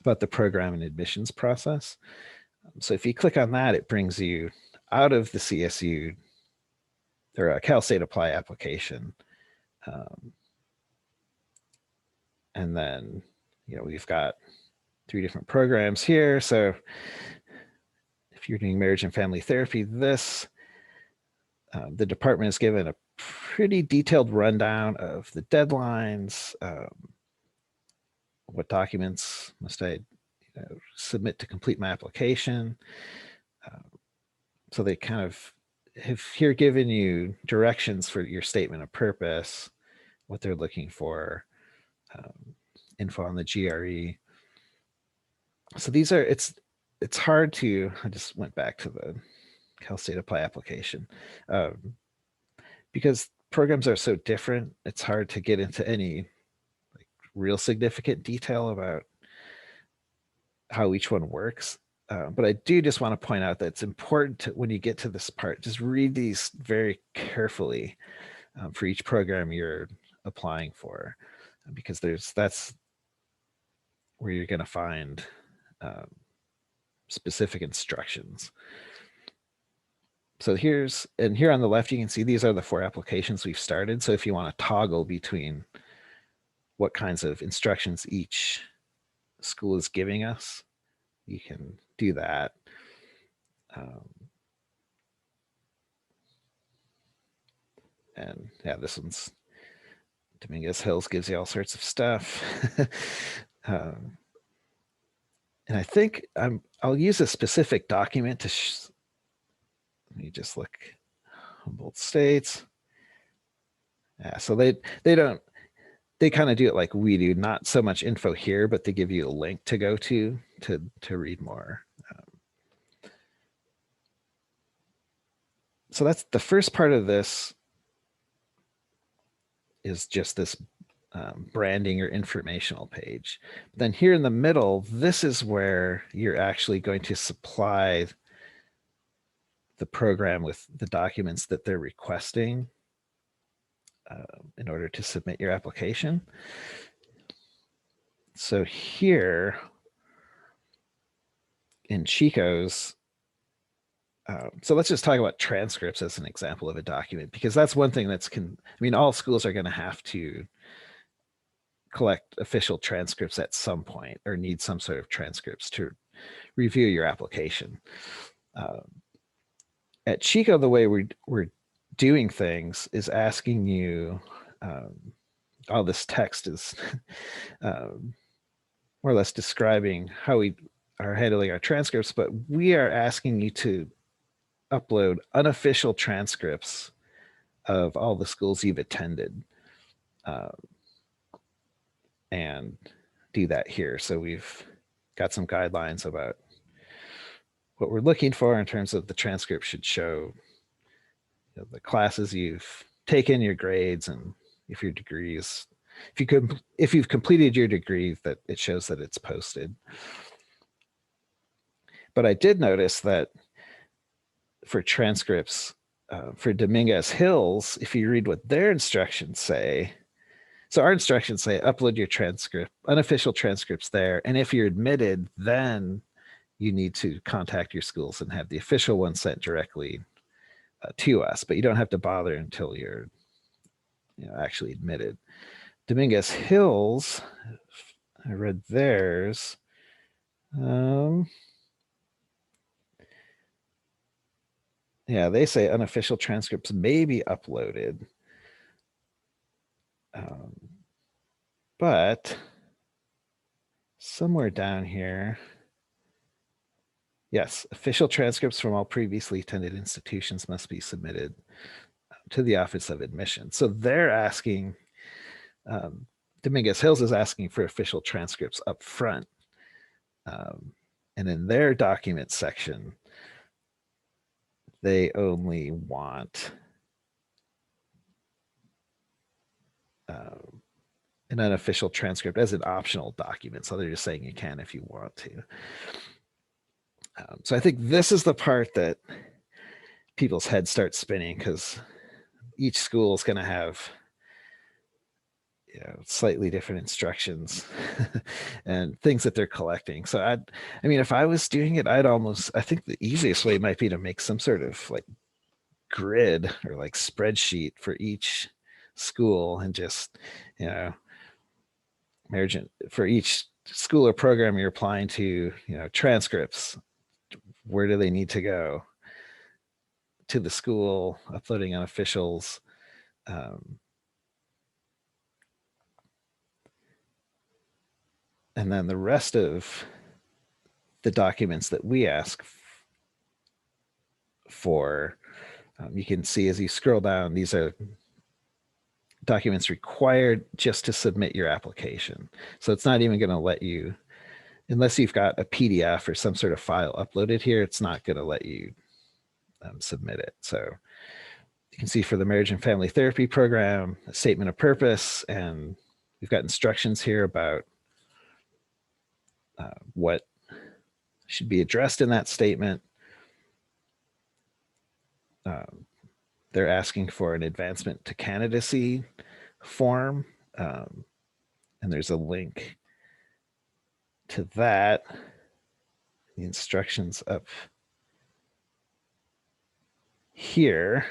about the program and admissions process. So if you click on that, it brings you out of the CSU or a Cal State Apply application. And then, we've got 3 different programs here. So if you're doing marriage and family therapy, the department is given a pretty detailed rundown of the deadlines, what documents must I submit to complete my application. So they kind of have here given you directions for your statement of purpose, what they're looking for, info on the GRE. So these are, it's hard to, I just went back to the Cal State Apply application. Because programs are so different, it's hard to get into any real significant detail about how each one works. But I do just want to point out that it's important to, when you get to this part, just read these very carefully for each program you're applying for, because that's where you're going to find specific instructions. So here on the left, you can see these are the 4 applications we've started. So if you want to toggle between what kinds of instructions each school is giving us, you can do that. And yeah, this one's Dominguez Hills, gives you all sorts of stuff. And I think I'll use a specific document to, let me just look, Humboldt States. Yeah, so they kind of do it like we do, not so much info here, but they give you a link to go to read more. So that's the first part of this, is just this branding or informational page. Then here in the middle, this is where you're actually going to supply the program with the documents that they're requesting in order to submit your application. So here in Chico's, so let's just talk about transcripts as an example of a document, because that's one thing that's I mean, all schools are going to have to collect official transcripts at some point, or need some sort of transcripts to review your application. At Chico, the way we're doing things is asking you, all this text is more or less describing how we are handling our transcripts, but we are asking you to upload unofficial transcripts of all the schools you've attended, and do that here. So we've got some guidelines about what we're looking for in terms of the transcript should show, you know, the classes you've taken, your grades, and if your degrees, if you've completed your degree, that it shows that it's posted. But I did notice that for transcripts for Dominguez Hills, if you read what their instructions say, so our instructions say upload your transcript, unofficial transcripts there, and if you're admitted, then you need to contact your schools and have the official one sent directly to us, but you don't have to bother until you're, you know, actually admitted. Dominguez Hills, I read theirs. Yeah, they say unofficial transcripts may be uploaded. But somewhere down here, yes, official transcripts from all previously attended institutions must be submitted to the Office of Admission. So they're asking, Dominguez Hills is asking for official transcripts up front. And in their document section, they only want an unofficial transcript as an optional document. So they're just saying you can if you want to. So I think this is the part that people's heads start spinning, because each school is going to have, you know, slightly different instructions and things that they're collecting. So I mean, if I was doing it, I think the easiest way might be to make some sort of like grid or like spreadsheet for each school, and just, you know, for each school or program you're applying to, you know, transcripts, where do they need to go? To the school, uploading unofficials. And then the rest of the documents that we ask for, you can see as you scroll down, these are documents required just to submit your application. So it's not even going to let you, unless you've got a PDF or some sort of file uploaded here, it's not going to let you submit it. So you can see for the marriage and family therapy program, a statement of purpose, and we've got instructions here about what should be addressed in that statement. They're asking for an advancement to candidacy form, and there's a link to that. The instructions up here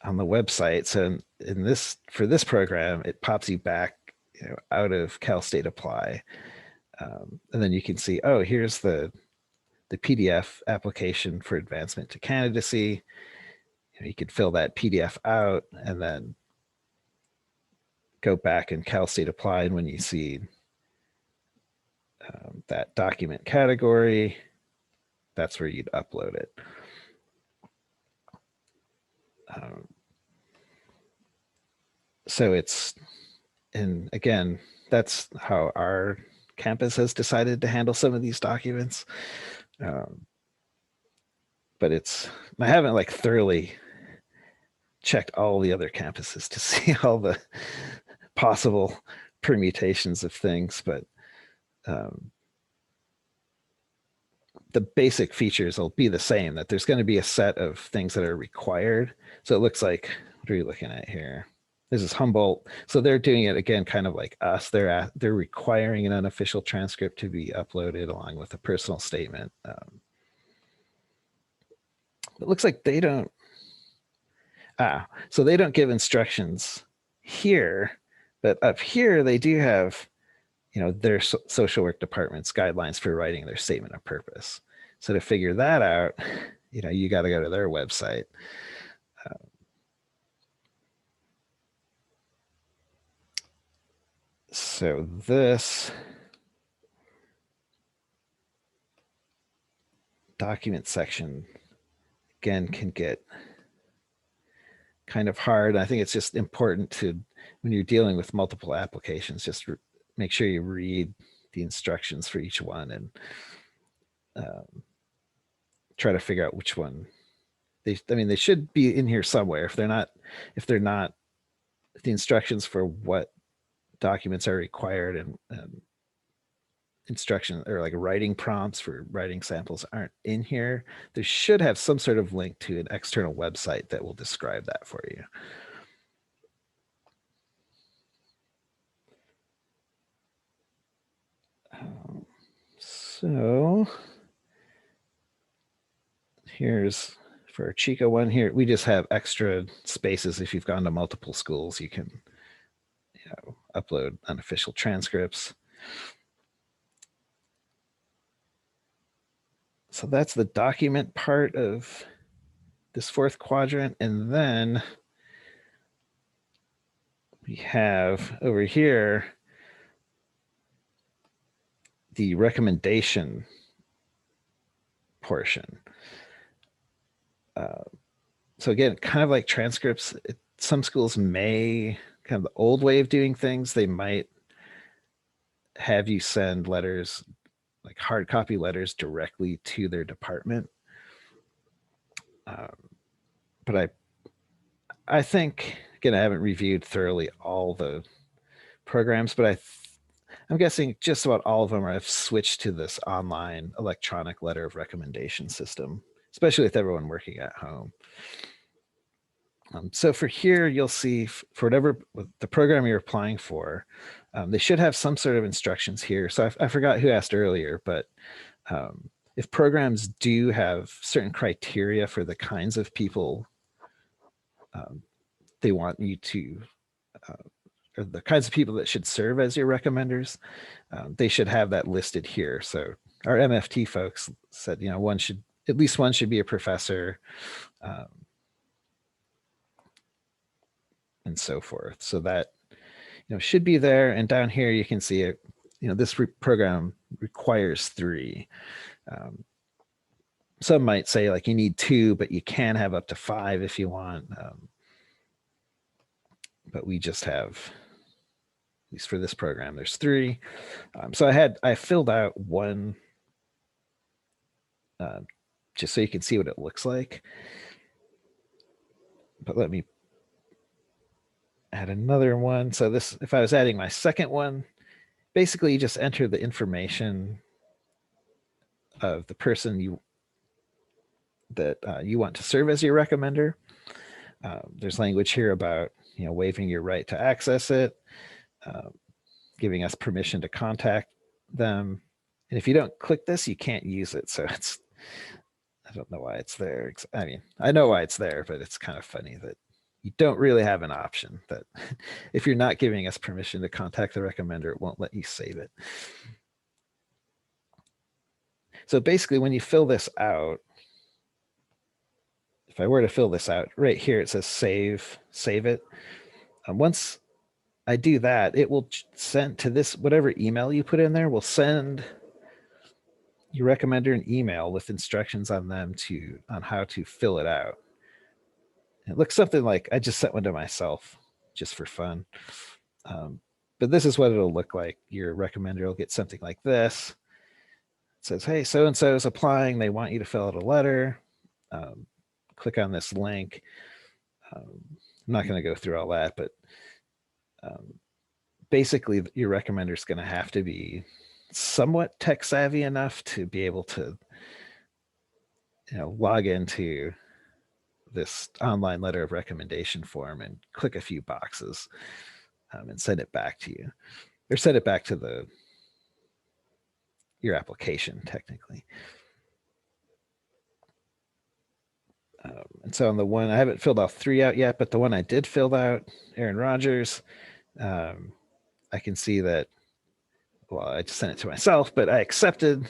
on the website. So in this, for this program, it pops you back, you know, out of Cal State Apply, and then you can see, oh, here's the PDF application for advancement to candidacy. You could fill that PDF out and then go back and Cal State Apply. And when you see that document category, that's where you'd upload it. So it's, and again, that's how our campus has decided to handle some of these documents. But it's, I haven't like thoroughly checked all the other campuses to see all the possible permutations of things, but the basic features will be the same, that there's going to be a set of things that are required. So it looks like, what are you looking at here? This is Humboldt. So they're doing it again, kind of like us. They're requiring an unofficial transcript to be uploaded along with a personal statement. It looks like they don't. So they don't give instructions here, but up here they do have, their social work department's guidelines for writing their statement of purpose. So to figure that out, you got to go to their website. So this document section, again, can get kind of hard. I think it's just important to, when you're dealing with multiple applications, just make sure you read the instructions for each one and try to figure out which one they should be in here somewhere. If they're not, the instructions for what documents are required and instruction or like writing prompts for writing samples aren't in here, they should have some sort of link to an external website that will describe that for you. So here's for our Chico one here. We just have extra spaces. If you've gone to multiple schools, you can upload unofficial transcripts. So that's the document part of this fourth quadrant. And then we have over here the recommendation portion. So again, kind of like transcripts, some schools may, kind of the old way of doing things, they might have you send letters, like hard copy letters, directly to their department. But I think, again, I haven't reviewed thoroughly all the programs, but I'm guessing just about all of them have switched to this online electronic letter of recommendation system, especially with everyone working at home. So for here, you'll see for whatever the program you're applying for, they should have some sort of instructions here. So I forgot who asked earlier, but if programs do have certain criteria for the kinds of people they want you to, or the kinds of people that should serve as your recommenders, they should have that listed here. So our MFT folks said, at least one should be a professor, and so forth. So that, should be there. And down here, you can see it, this program requires 3. Some might say like you need 2, but you can have up to 5 if you want. But we just have, at least for this program, there's 3. So I filled out one just so you can see what it looks like. But let me add another one. So this, if I was adding my second one, basically you just enter the information of the person you want to serve as your recommender. There's language here about, waiving your right to access it, giving us permission to contact them. And if you don't click this, you can't use it. So I don't know why it's there. I mean, I know why it's there, but it's kind of funny that you don't really have an option, that if you're not giving us permission to contact the recommender, it won't let you save it. So basically, when you fill this out, if I were to fill this out right here, it says save it. Once I do that, it will send to this, whatever email you put in there will send your recommender an email with instructions on how to fill it out. It looks something like, I just sent one to myself just for fun. But this is what it'll look like. Your recommender will get something like this. It says, hey, so-and-so is applying. They want you to fill out a letter. Click on this link. I'm not going to go through all that, but basically your recommender is going to have to be somewhat tech savvy enough to be able to log into this online letter of recommendation form and click a few boxes and send it back to you, or send it back to your application technically. And so on the one, I haven't filled all 3 out yet, but the one I did fill out, Aaron Rodgers, I can see that, well, I just sent it to myself, but I accepted.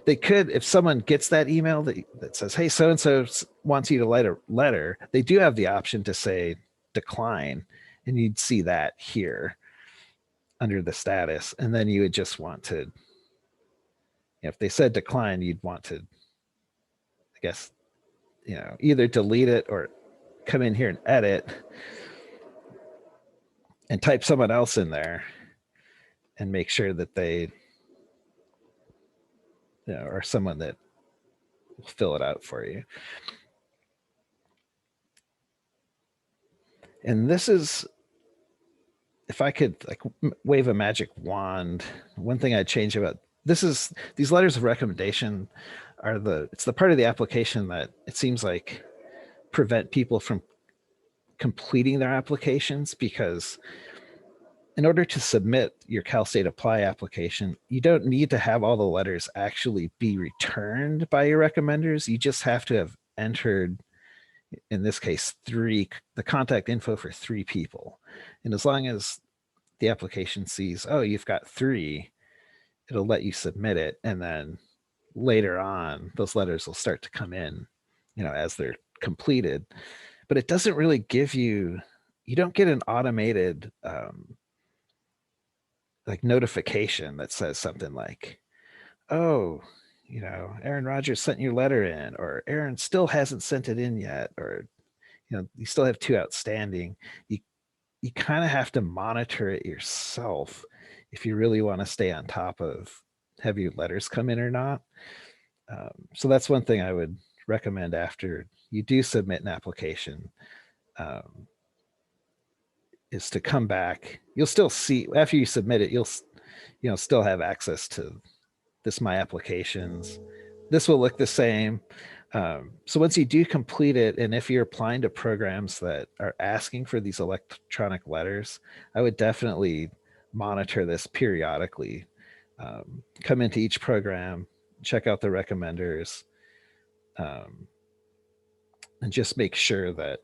They could, if someone gets that email that says, hey, so-and-so wants you to write a letter, they do have the option to say decline, and you'd see that here under the status. And then you would just want to, if they said decline, you'd want to, I guess, either delete it or come in here and edit and type someone else in there and make sure that they, are someone that will fill it out for you. And this is, if I could like wave a magic wand, one thing I'd change about this is these letters of recommendation are it's the part of the application that it seems like prevent people from completing their applications, because in order to submit your Cal State Apply application, you don't need to have all the letters actually be returned by your recommenders. You just have to have entered, in this case, the contact info for 3 people. And as long as the application sees, oh, you've got 3, it'll let you submit it. And then later on, those letters will start to come in, as they're completed. But it doesn't really give you don't get an automated like notification that says something like, oh, Aaron Rodgers sent your letter in, or Aaron still hasn't sent it in yet, or, you still have 2 outstanding. You kind of have to monitor it yourself if you really want to stay on top of have your letters come in or not. So that's one thing I would recommend after you do submit an application, is to come back. You'll still see, after you submit it, you'll still have access to this My Applications. This will look the same. So once you do complete it, and if you're applying to programs that are asking for these electronic letters, I would definitely monitor this periodically. Come into each program, check out the recommenders, and just make sure that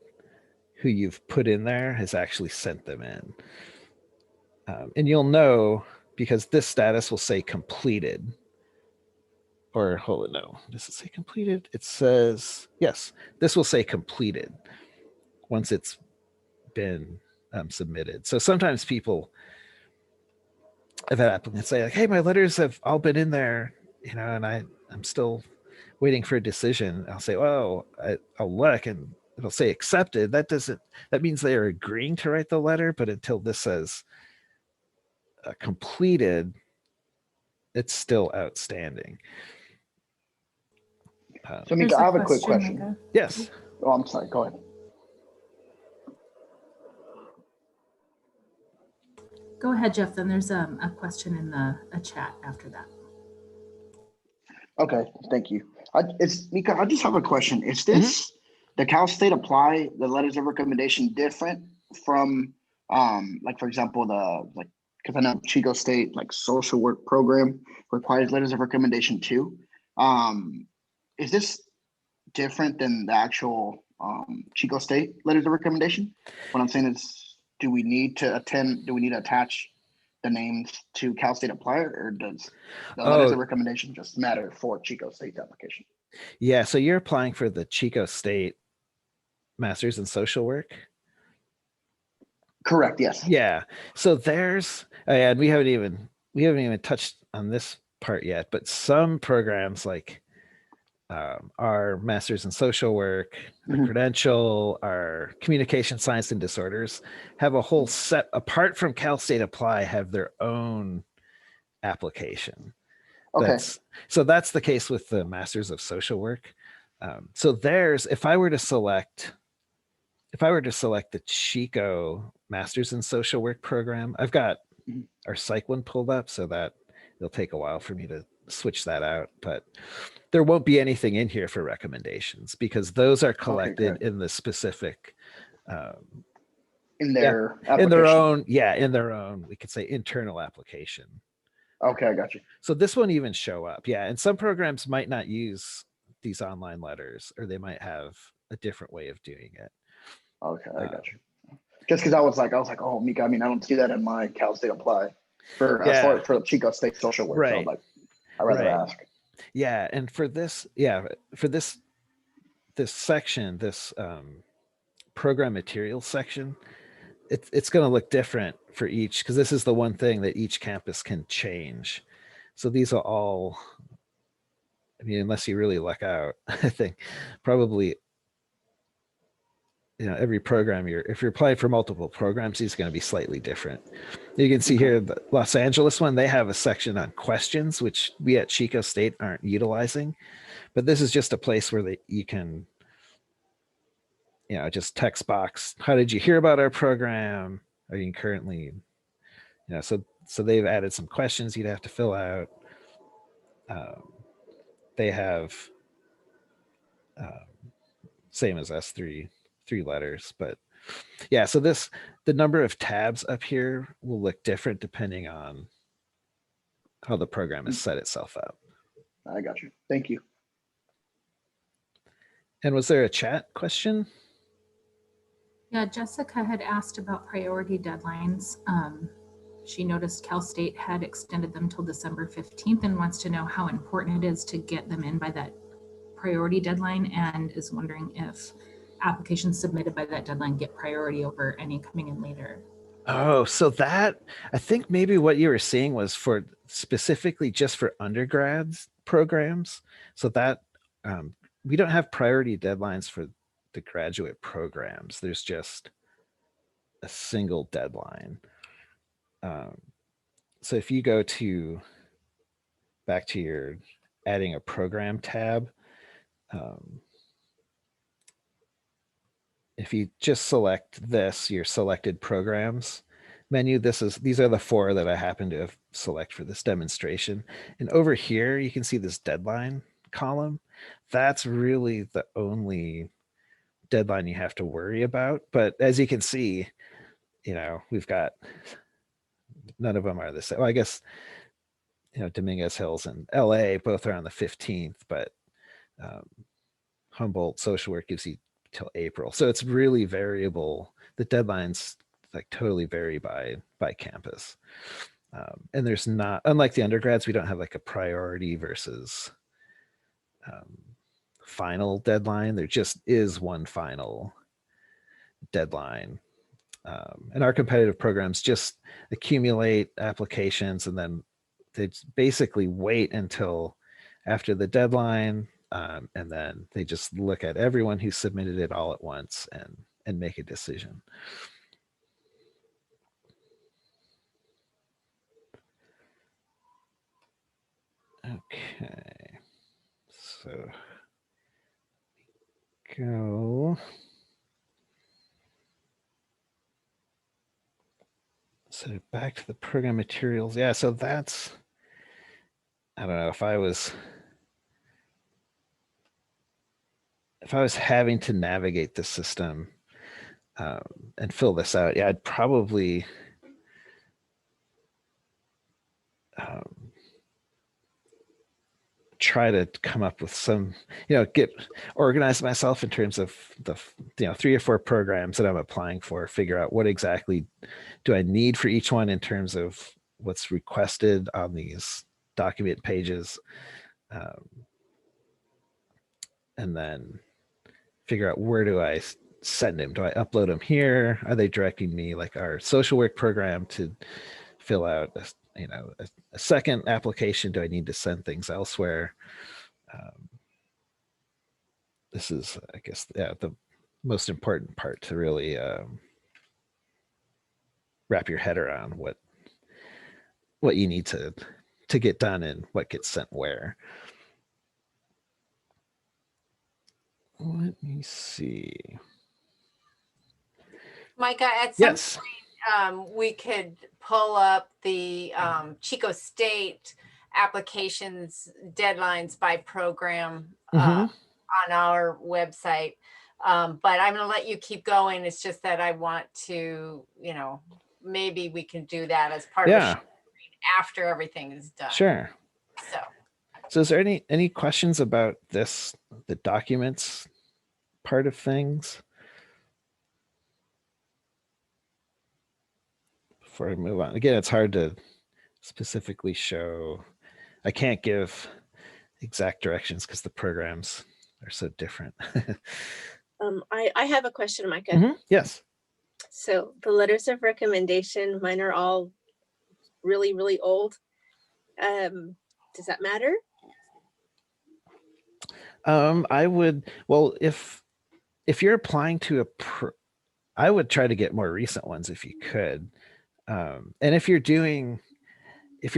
who you've put in there has actually sent them in. And you'll know because this status will say completed. Or hold it, no, does it say completed? It says, yes, this will say completed once it's been submitted. So sometimes people, I've had applicants say like, hey, my letters have all been in there, and I'm still waiting for a decision. I'll say, well, I'll look, and it'll say accepted. That means they are agreeing to write the letter, but until this says completed, it's still outstanding. So Mika, I have a quick question. Mika. Yes. Oh, I'm sorry. Go ahead. Go ahead, Jeff. Then there's a question in a chat after that. Okay, thank you. Mika, I just have a question. Is this the Cal State Apply, the letters of recommendation, different from like, for example, because I know Chico State social work program requires letters of recommendation too. Is this different than the actual Chico State letters of recommendation? What I'm saying is, do we need to attach the names to Cal State Apply, or does the letters of recommendation just matter for Chico State's application? Yeah, so you're applying for the Chico State Masters in Social Work? Correct, yes. Yeah, so there's, and we haven't even touched on this part yet, but some programs like our Masters in Social Work, the credential, our Communication Science and Disorders have a whole set, apart from Cal State Apply, have their own application. Okay. So that's the case with the Masters of Social Work. So if I were to select the Chico Masters in Social Work program, I've got our psych one pulled up so that it'll take a while for me to switch that out, but there won't be anything in here for recommendations because those are collected in the specific, In yeah, their in their application. in their own, we could say internal application. Okay, I got you. So this won't even show up. Yeah. And some programs might not use these online letters, or they might have a different way of doing it. Okay, I got you. Just because I was like, oh, Mika, I mean, I don't see that in my Cal State Apply as far as for Chico State social work. So I'm like, I'd rather ask. Yeah. And for this, this section, this program materials section, it's going to look different for each, because this is the one thing that each campus can change. So these are all, I mean, unless you really luck out, I think probably, every program if you're applying for multiple programs, these are going to be slightly different. You can see here, the Los Angeles one, they have a section on questions, which we at Chico State aren't utilizing, but this is just a place where you can, just text box, how did you hear about our program? Are you currently, so they've added some questions you'd have to fill out. They have same as us, three letters, but yeah, so the number of tabs up here will look different depending on how the program has set itself up. I got you. Thank you. And was there a chat question? Yeah, Jessica had asked about priority deadlines. She noticed Cal State had extended them till December 15th and wants to know how important it is to get them in by that priority deadline, and is wondering if applications submitted by that deadline get priority over any coming in later. Oh, so that, I think maybe what you were seeing was for specifically just for undergrads programs. So that we don't have priority deadlines for the graduate programs. There's just a single deadline. So if you go back to your adding a program tab, if you just select your selected programs menu, these are the 4 that I happen to have select for this demonstration. And over here, you can see this deadline column. That's really the only deadline you have to worry about. But as you can see, we've got, none of them are the same. Well, I guess, Dominguez Hills and LA both are on the 15th, but Humboldt social work gives you till April. So it's really variable. The deadlines like totally vary by campus. And there's not, unlike the undergrads, we don't have like a priority versus final deadline. There just is one final deadline. And our competitive programs just accumulate applications, and then they basically wait until after the deadline. And then they just look at everyone who submitted it all at once and make a decision. Okay, so go. So back to the program materials. Yeah, so that's, I don't know, if I was having to navigate the system and fill this out, yeah, I'd probably try to come up with some, organize myself in terms of the 3 or 4 programs that I'm applying for, figure out what exactly do I need for each one in terms of what's requested on these document pages, and then figure out where do I send them. Do I upload them here? Are they directing me, like our social work program, to fill out a second application? Do I need to send things elsewhere? This is, I guess, the most important part to really wrap your head around what you need to get done and what gets sent where. Let me see. Micah, at some Yes. point, we could pull up the Chico State applications deadlines by program Mhm. on our website. But I'm gonna let you keep going. It's just that I want to, maybe we can do that as part of Yeah, after everything is done. sure. So, So is there any questions about this, the documents part of things? Before I move on, again, it's hard to specifically show. I can't give exact directions because the programs are so different. I have a question, Micah. Mhm, yes. So the letters of recommendation, mine are all really, really old. Does that matter? I would, well, if you're applying to I would try to get more recent ones if you could. And if you're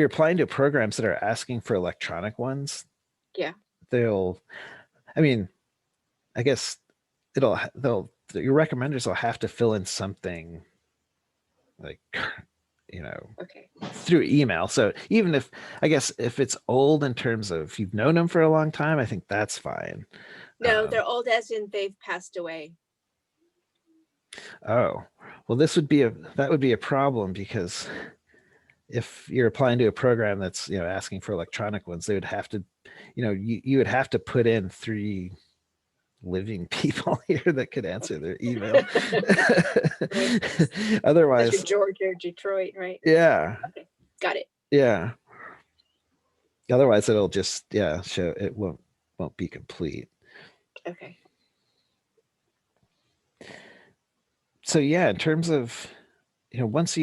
applying to programs that are asking for electronic ones, Yeah. I mean, I guess your recommenders will have to fill in something like, Okay. through email. So even if, I guess if it's old in terms of you've known them for a long time, I think that's fine. No, they're old as in they've passed away. Oh, well, that would be a problem because if you're applying to a program that's, asking for electronic ones, they would have to, you would have to put in 3 living people here that could answer their email. Otherwise, That's Georgia or Detroit, right? yeah, Okay, got it. yeah. Otherwise, it'll just show it won't be complete. Okay. So yeah, in terms of once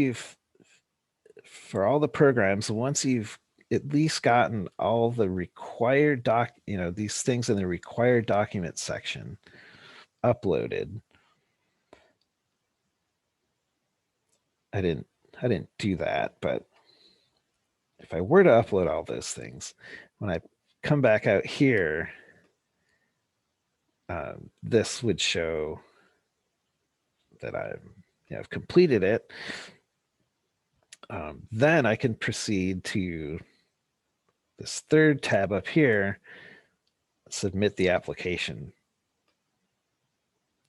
for all the programs, once you've at least gotten all the required these things in the required document section uploaded. I didn't do that, but if I were to upload all those things, when I come back out here, this would show that I've completed it. Then I can proceed to this third tab up here, submit the application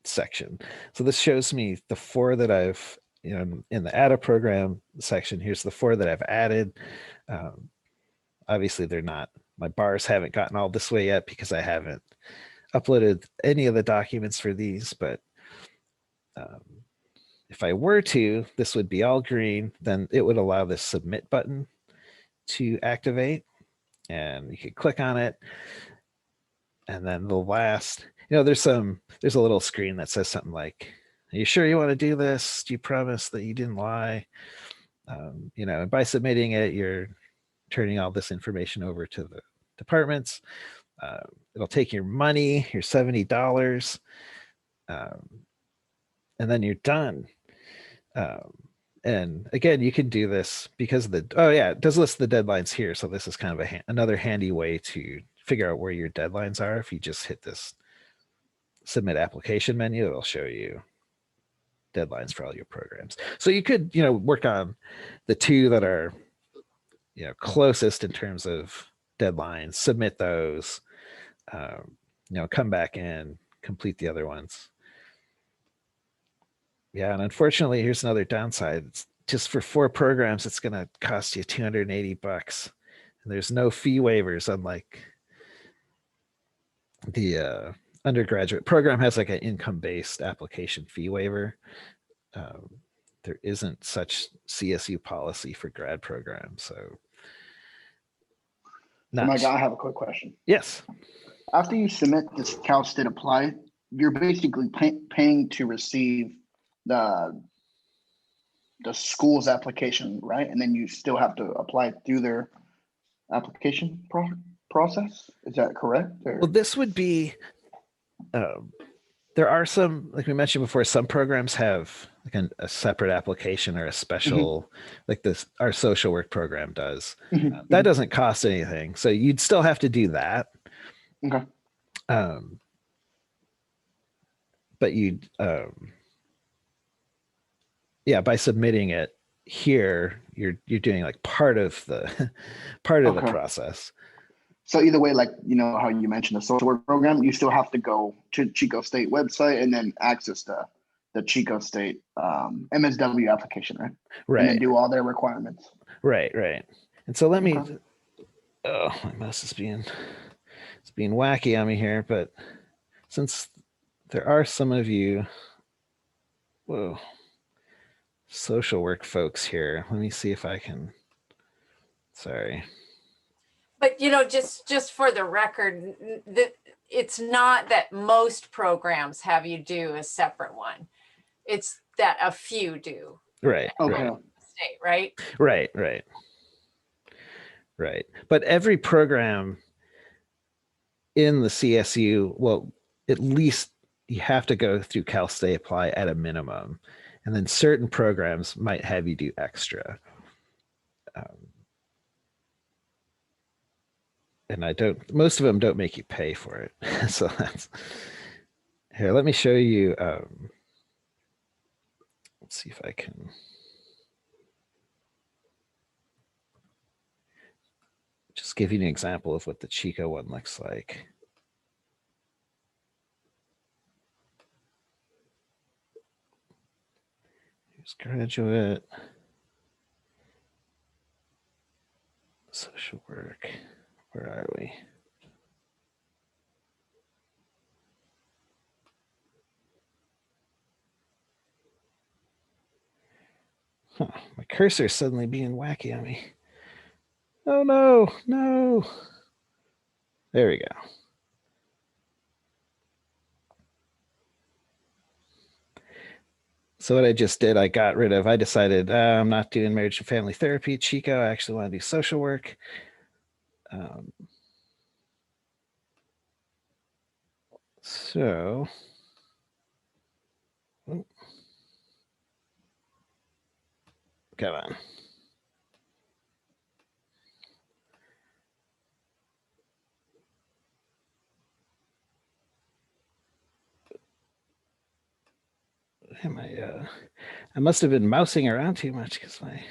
section. So this shows me the 4 that I've, in the add a program section. Here's the 4 that I've added. Obviously they're not, my bars haven't gotten all this way yet because I haven't uploaded any of the documents for these, but if I were to, this would be all green, then it would allow this submit button to activate, and you could click on it. And then the last, there's a little screen that says something like, are you sure you want to do this? Do you promise that you didn't lie? And by submitting it, you're turning all this information over to the departments. It'll take your money, your $70, and then you're done. And again, you can do this because it does list the deadlines here. So this is kind of another handy way to figure out where your deadlines are. If you just hit this submit application menu, it'll show you deadlines for all your programs. So you could, work on the 2 that are, closest in terms of deadlines, submit those, come back in, complete the other ones. Yeah, and unfortunately, here's another downside. It's just for 4 programs, it's going to cost you $280, and there's no fee waivers, unlike the undergraduate program has like an income-based application fee waiver. There isn't such CSU policy for grad programs, so. Mike, I have a quick question. Yes. After you submit this Cal State Apply, you're basically paying to receive the school's application, right? And then you still have to apply through their application process. Is that correct? Or? Well, this would be, there are some, like we mentioned before, some programs have like a separate application or a special, like our social work program does. That doesn't cost anything. So you'd still have to do that. Okay. But you'd, by submitting it, here you're doing like part of the part of the Okay. process. So either way, like, you know, how you mentioned the social work program, you still have to go to Chico State website and then access the Chico State MSW application, right? And then Right. do all their requirements. Right. And so let me, Okay. oh, my mouse is it's being wacky on me here, but since there are some of you, whoa, social work folks here, let me see if I can, sorry. But you know, just for the record, that it's not that most programs have you do a separate one. It's that a few do. Right. Okay. State, right? Right. But every program in the CSU, well, at least you have to go through Cal State Apply at a minimum. And then certain programs might have you do extra. And most of them don't make you pay for it. So that's, here, let me show you. Let's see if I can. Just give you an example of what the Chico one looks like. Here's graduate. Social work. Where are we? Huh, my cursor is suddenly being wacky on me. Oh no. There we go. So what I just did, I decided I'm not doing marriage and family therapy at Chico. I actually want to do social work. So, come on. I must have been mousing around too much because my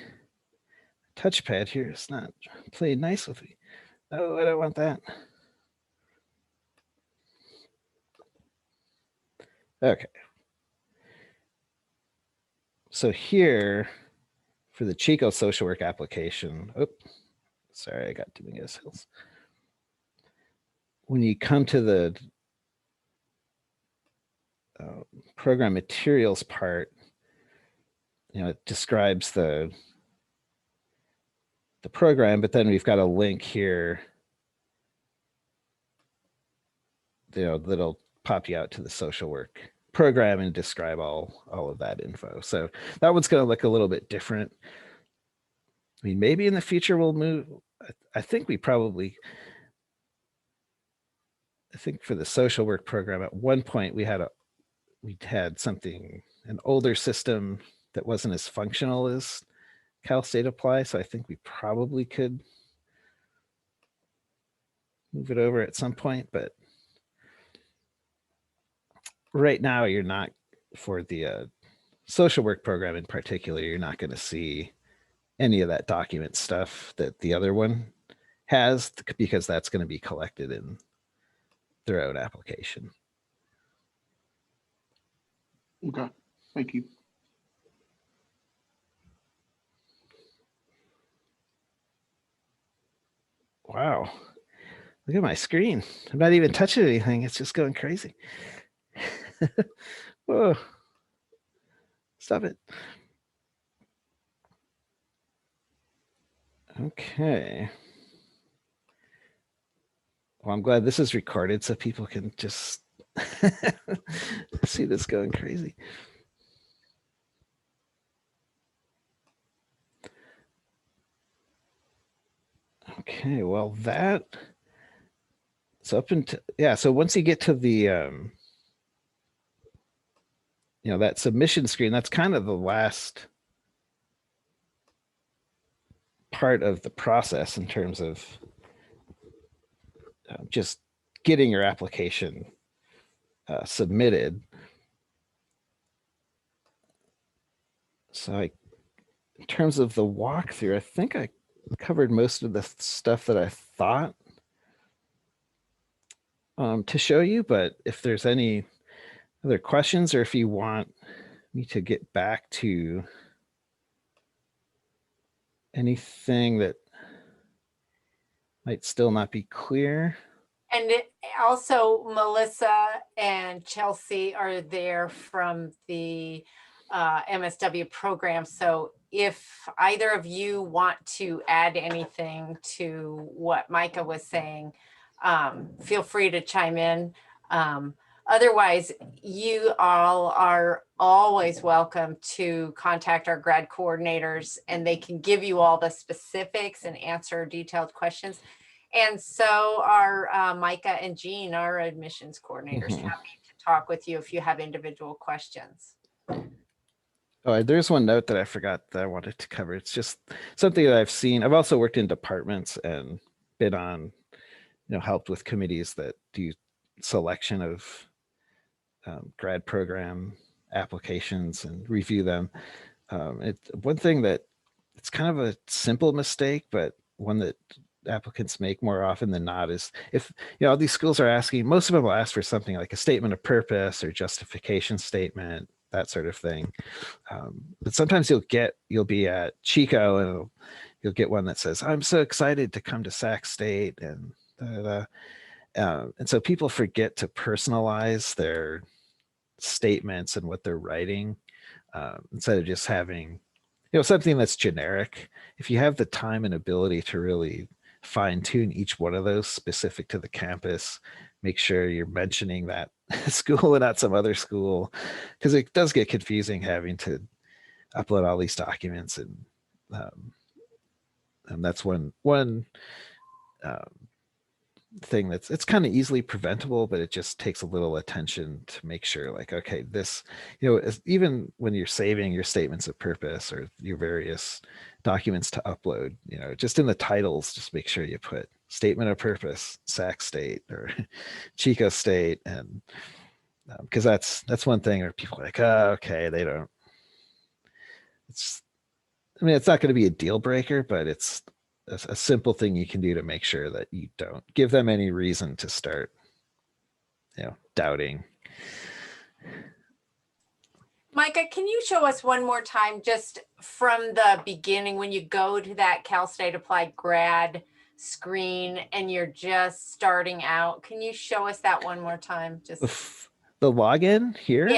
touchpad here is not playing nice with me. Oh, I don't want that. Okay. So here for the Chico social work application, sorry, I got Dominguez Hills. When you come to the program materials part, you know, it describes the program, but then we've got a link here, you know, that'll pop you out to the social work program and describe all of that info. So that one's going to look a little bit different. I mean, maybe in the future we'll move. I think for the social work program at one point we had an older system that wasn't as functional as Cal State Apply. So I think we probably could move it over at some point, but right now you're not, for the social work program in particular, you're not going to see any of that document stuff that the other one has, because that's going to be collected in their own application. Okay, thank you. Wow. Look at my screen. I'm not even touching anything. It's just going crazy. Whoa. Stop it. Okay. Well, I'm glad this is recorded so people can just see this going crazy. Okay, well so so once you get to the you know, that submission screen, that's kind of the last part of the process in terms of just getting your application submitted. So in terms of the walkthrough, I think I covered most of the stuff that I thought to show you, but if there's any other questions, or if you want me to get back to anything that might still not be clear. And also Melissa and Chelsea are there from the MSW program. So if either of you want to add anything to what Micah was saying, feel free to chime in. Otherwise, you all are always welcome to contact our grad coordinators, and they can give you all the specifics and answer detailed questions. And so are Micah and Jean, our admissions coordinators, happy to talk with you if you have individual questions. Oh, there's one note that I forgot that I wanted to cover. It's just something that I've seen. I've also worked in departments and been on, helped with committees that do selection of grad program applications and review them. One thing that it's kind of a simple mistake, but one that applicants make more often than not is if all these schools are asking, most of them will ask for something like a statement of purpose or justification statement, that sort of thing. But sometimes you'll be at Chico and you'll get one that says, I'm so excited to come to Sac State, and and so people forget to personalize their statements and what they're writing, instead of just having something that's generic. If you have the time and ability to really fine tune each one of those specific to the campus, make sure you're mentioning that school and not some other school, because it does get confusing having to upload all these documents, and that's one thing it's kind of easily preventable, but it just takes a little attention to make sure, like, okay, this, even when you're saving your statements of purpose or your various documents to upload, just in the titles, just make sure you put statement of purpose, Sac State or Chico State, and because that's one thing where people are like, oh, okay, they don't. It's not going to be a deal breaker, but it's a simple thing you can do to make sure that you don't give them any reason to start, doubting. Micah, can you show us one more time, just from the beginning, when you go to that Cal State Applied grad screen and you're just starting out? Can you show us that one more time? Just the login here?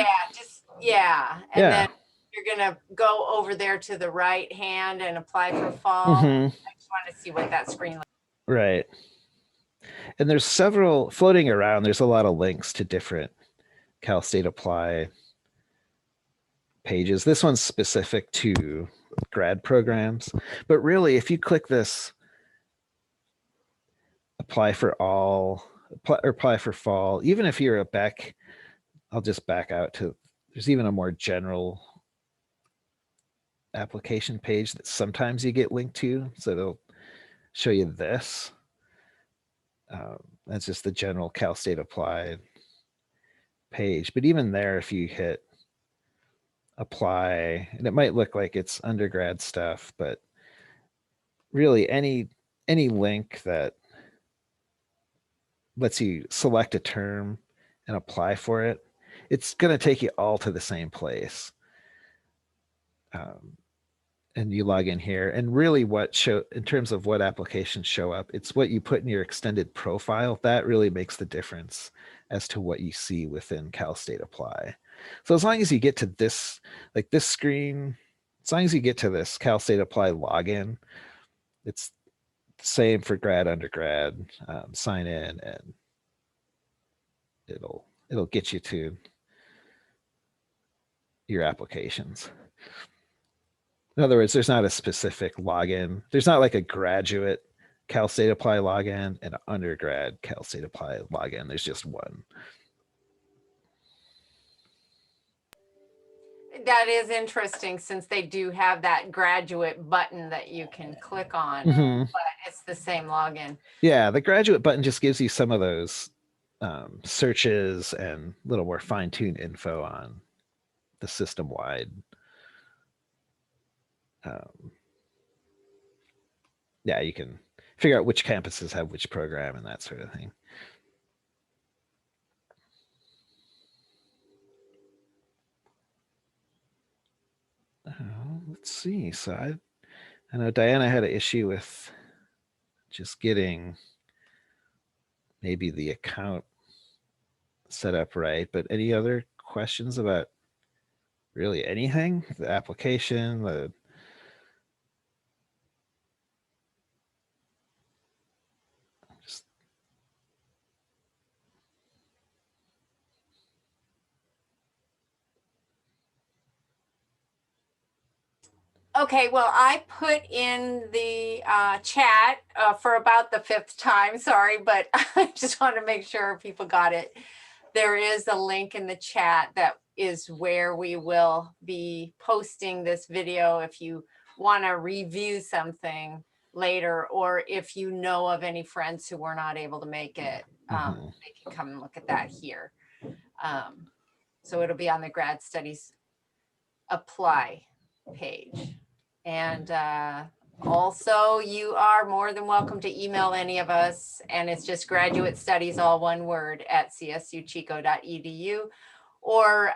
Yeah. And then you're going to go over there to the right hand and apply for fall. I just want to see what that screen looks like. Right. And there's several floating around. There's a lot of links to different Cal State Apply pages. This one's specific to grad programs, but really, if you click this apply for all, apply for fall, even if you're a Beck, I'll just back out to, there's even a more general application page that sometimes you get linked to. So they'll show you this. That's just the general Cal State Applied page. But even there, if you hit apply, and it might look like it's undergrad stuff, but really any link that lets you select a term and apply for it, it's going to take you all to the same place. And you log in here, and really what show in terms of what applications show up, it's what you put in your extended profile that really makes the difference as to what you see within Cal State Apply. So as long as you get to this, like this screen, as long as you get to this Cal State Apply login, it's the same for grad, undergrad, sign in, and it'll get you to your applications. In other words, there's not a specific login. There's not like a graduate Cal State Apply login and an undergrad Cal State Apply login. There's just one. That is interesting, since they do have that graduate button that you can click on, but it's the same login. Yeah, the graduate button just gives you some of those searches and a little more fine-tuned info on the system-wide. yeah, you can figure out which campuses have which program and that sort of thing. Let's see. So I know Diana had an issue with just getting maybe the account set up right, but any other questions about really anything? The application, the just Okay, well, I put in the chat for about the 5th time, sorry, but I just want to make sure people got it. There is a link in the chat that is where we will be posting this video if you want to review something later, or if you know of any friends who were not able to make it, they can come and look at that here. So it'll be on the Grad Studies Apply page. And also, you are more than welcome to email any of us, and it's just graduate studies, all one word, at csuchico.edu, or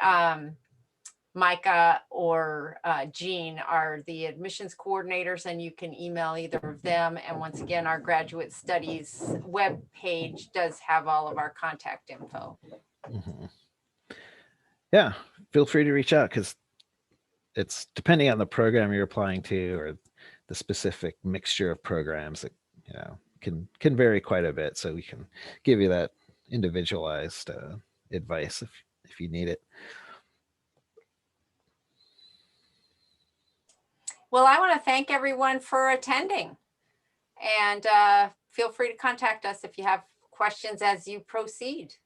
Micah or Jean are the admissions coordinators, and you can email either of them. And once again, our graduate studies web page does have all of our contact info. Yeah, feel free to reach out, because it's depending on the program you're applying to or the specific mixture of programs that, you know, can vary quite a bit. So we can give you that individualized advice if you need it. Well, I want to thank everyone for attending, and feel free to contact us if you have questions as you proceed.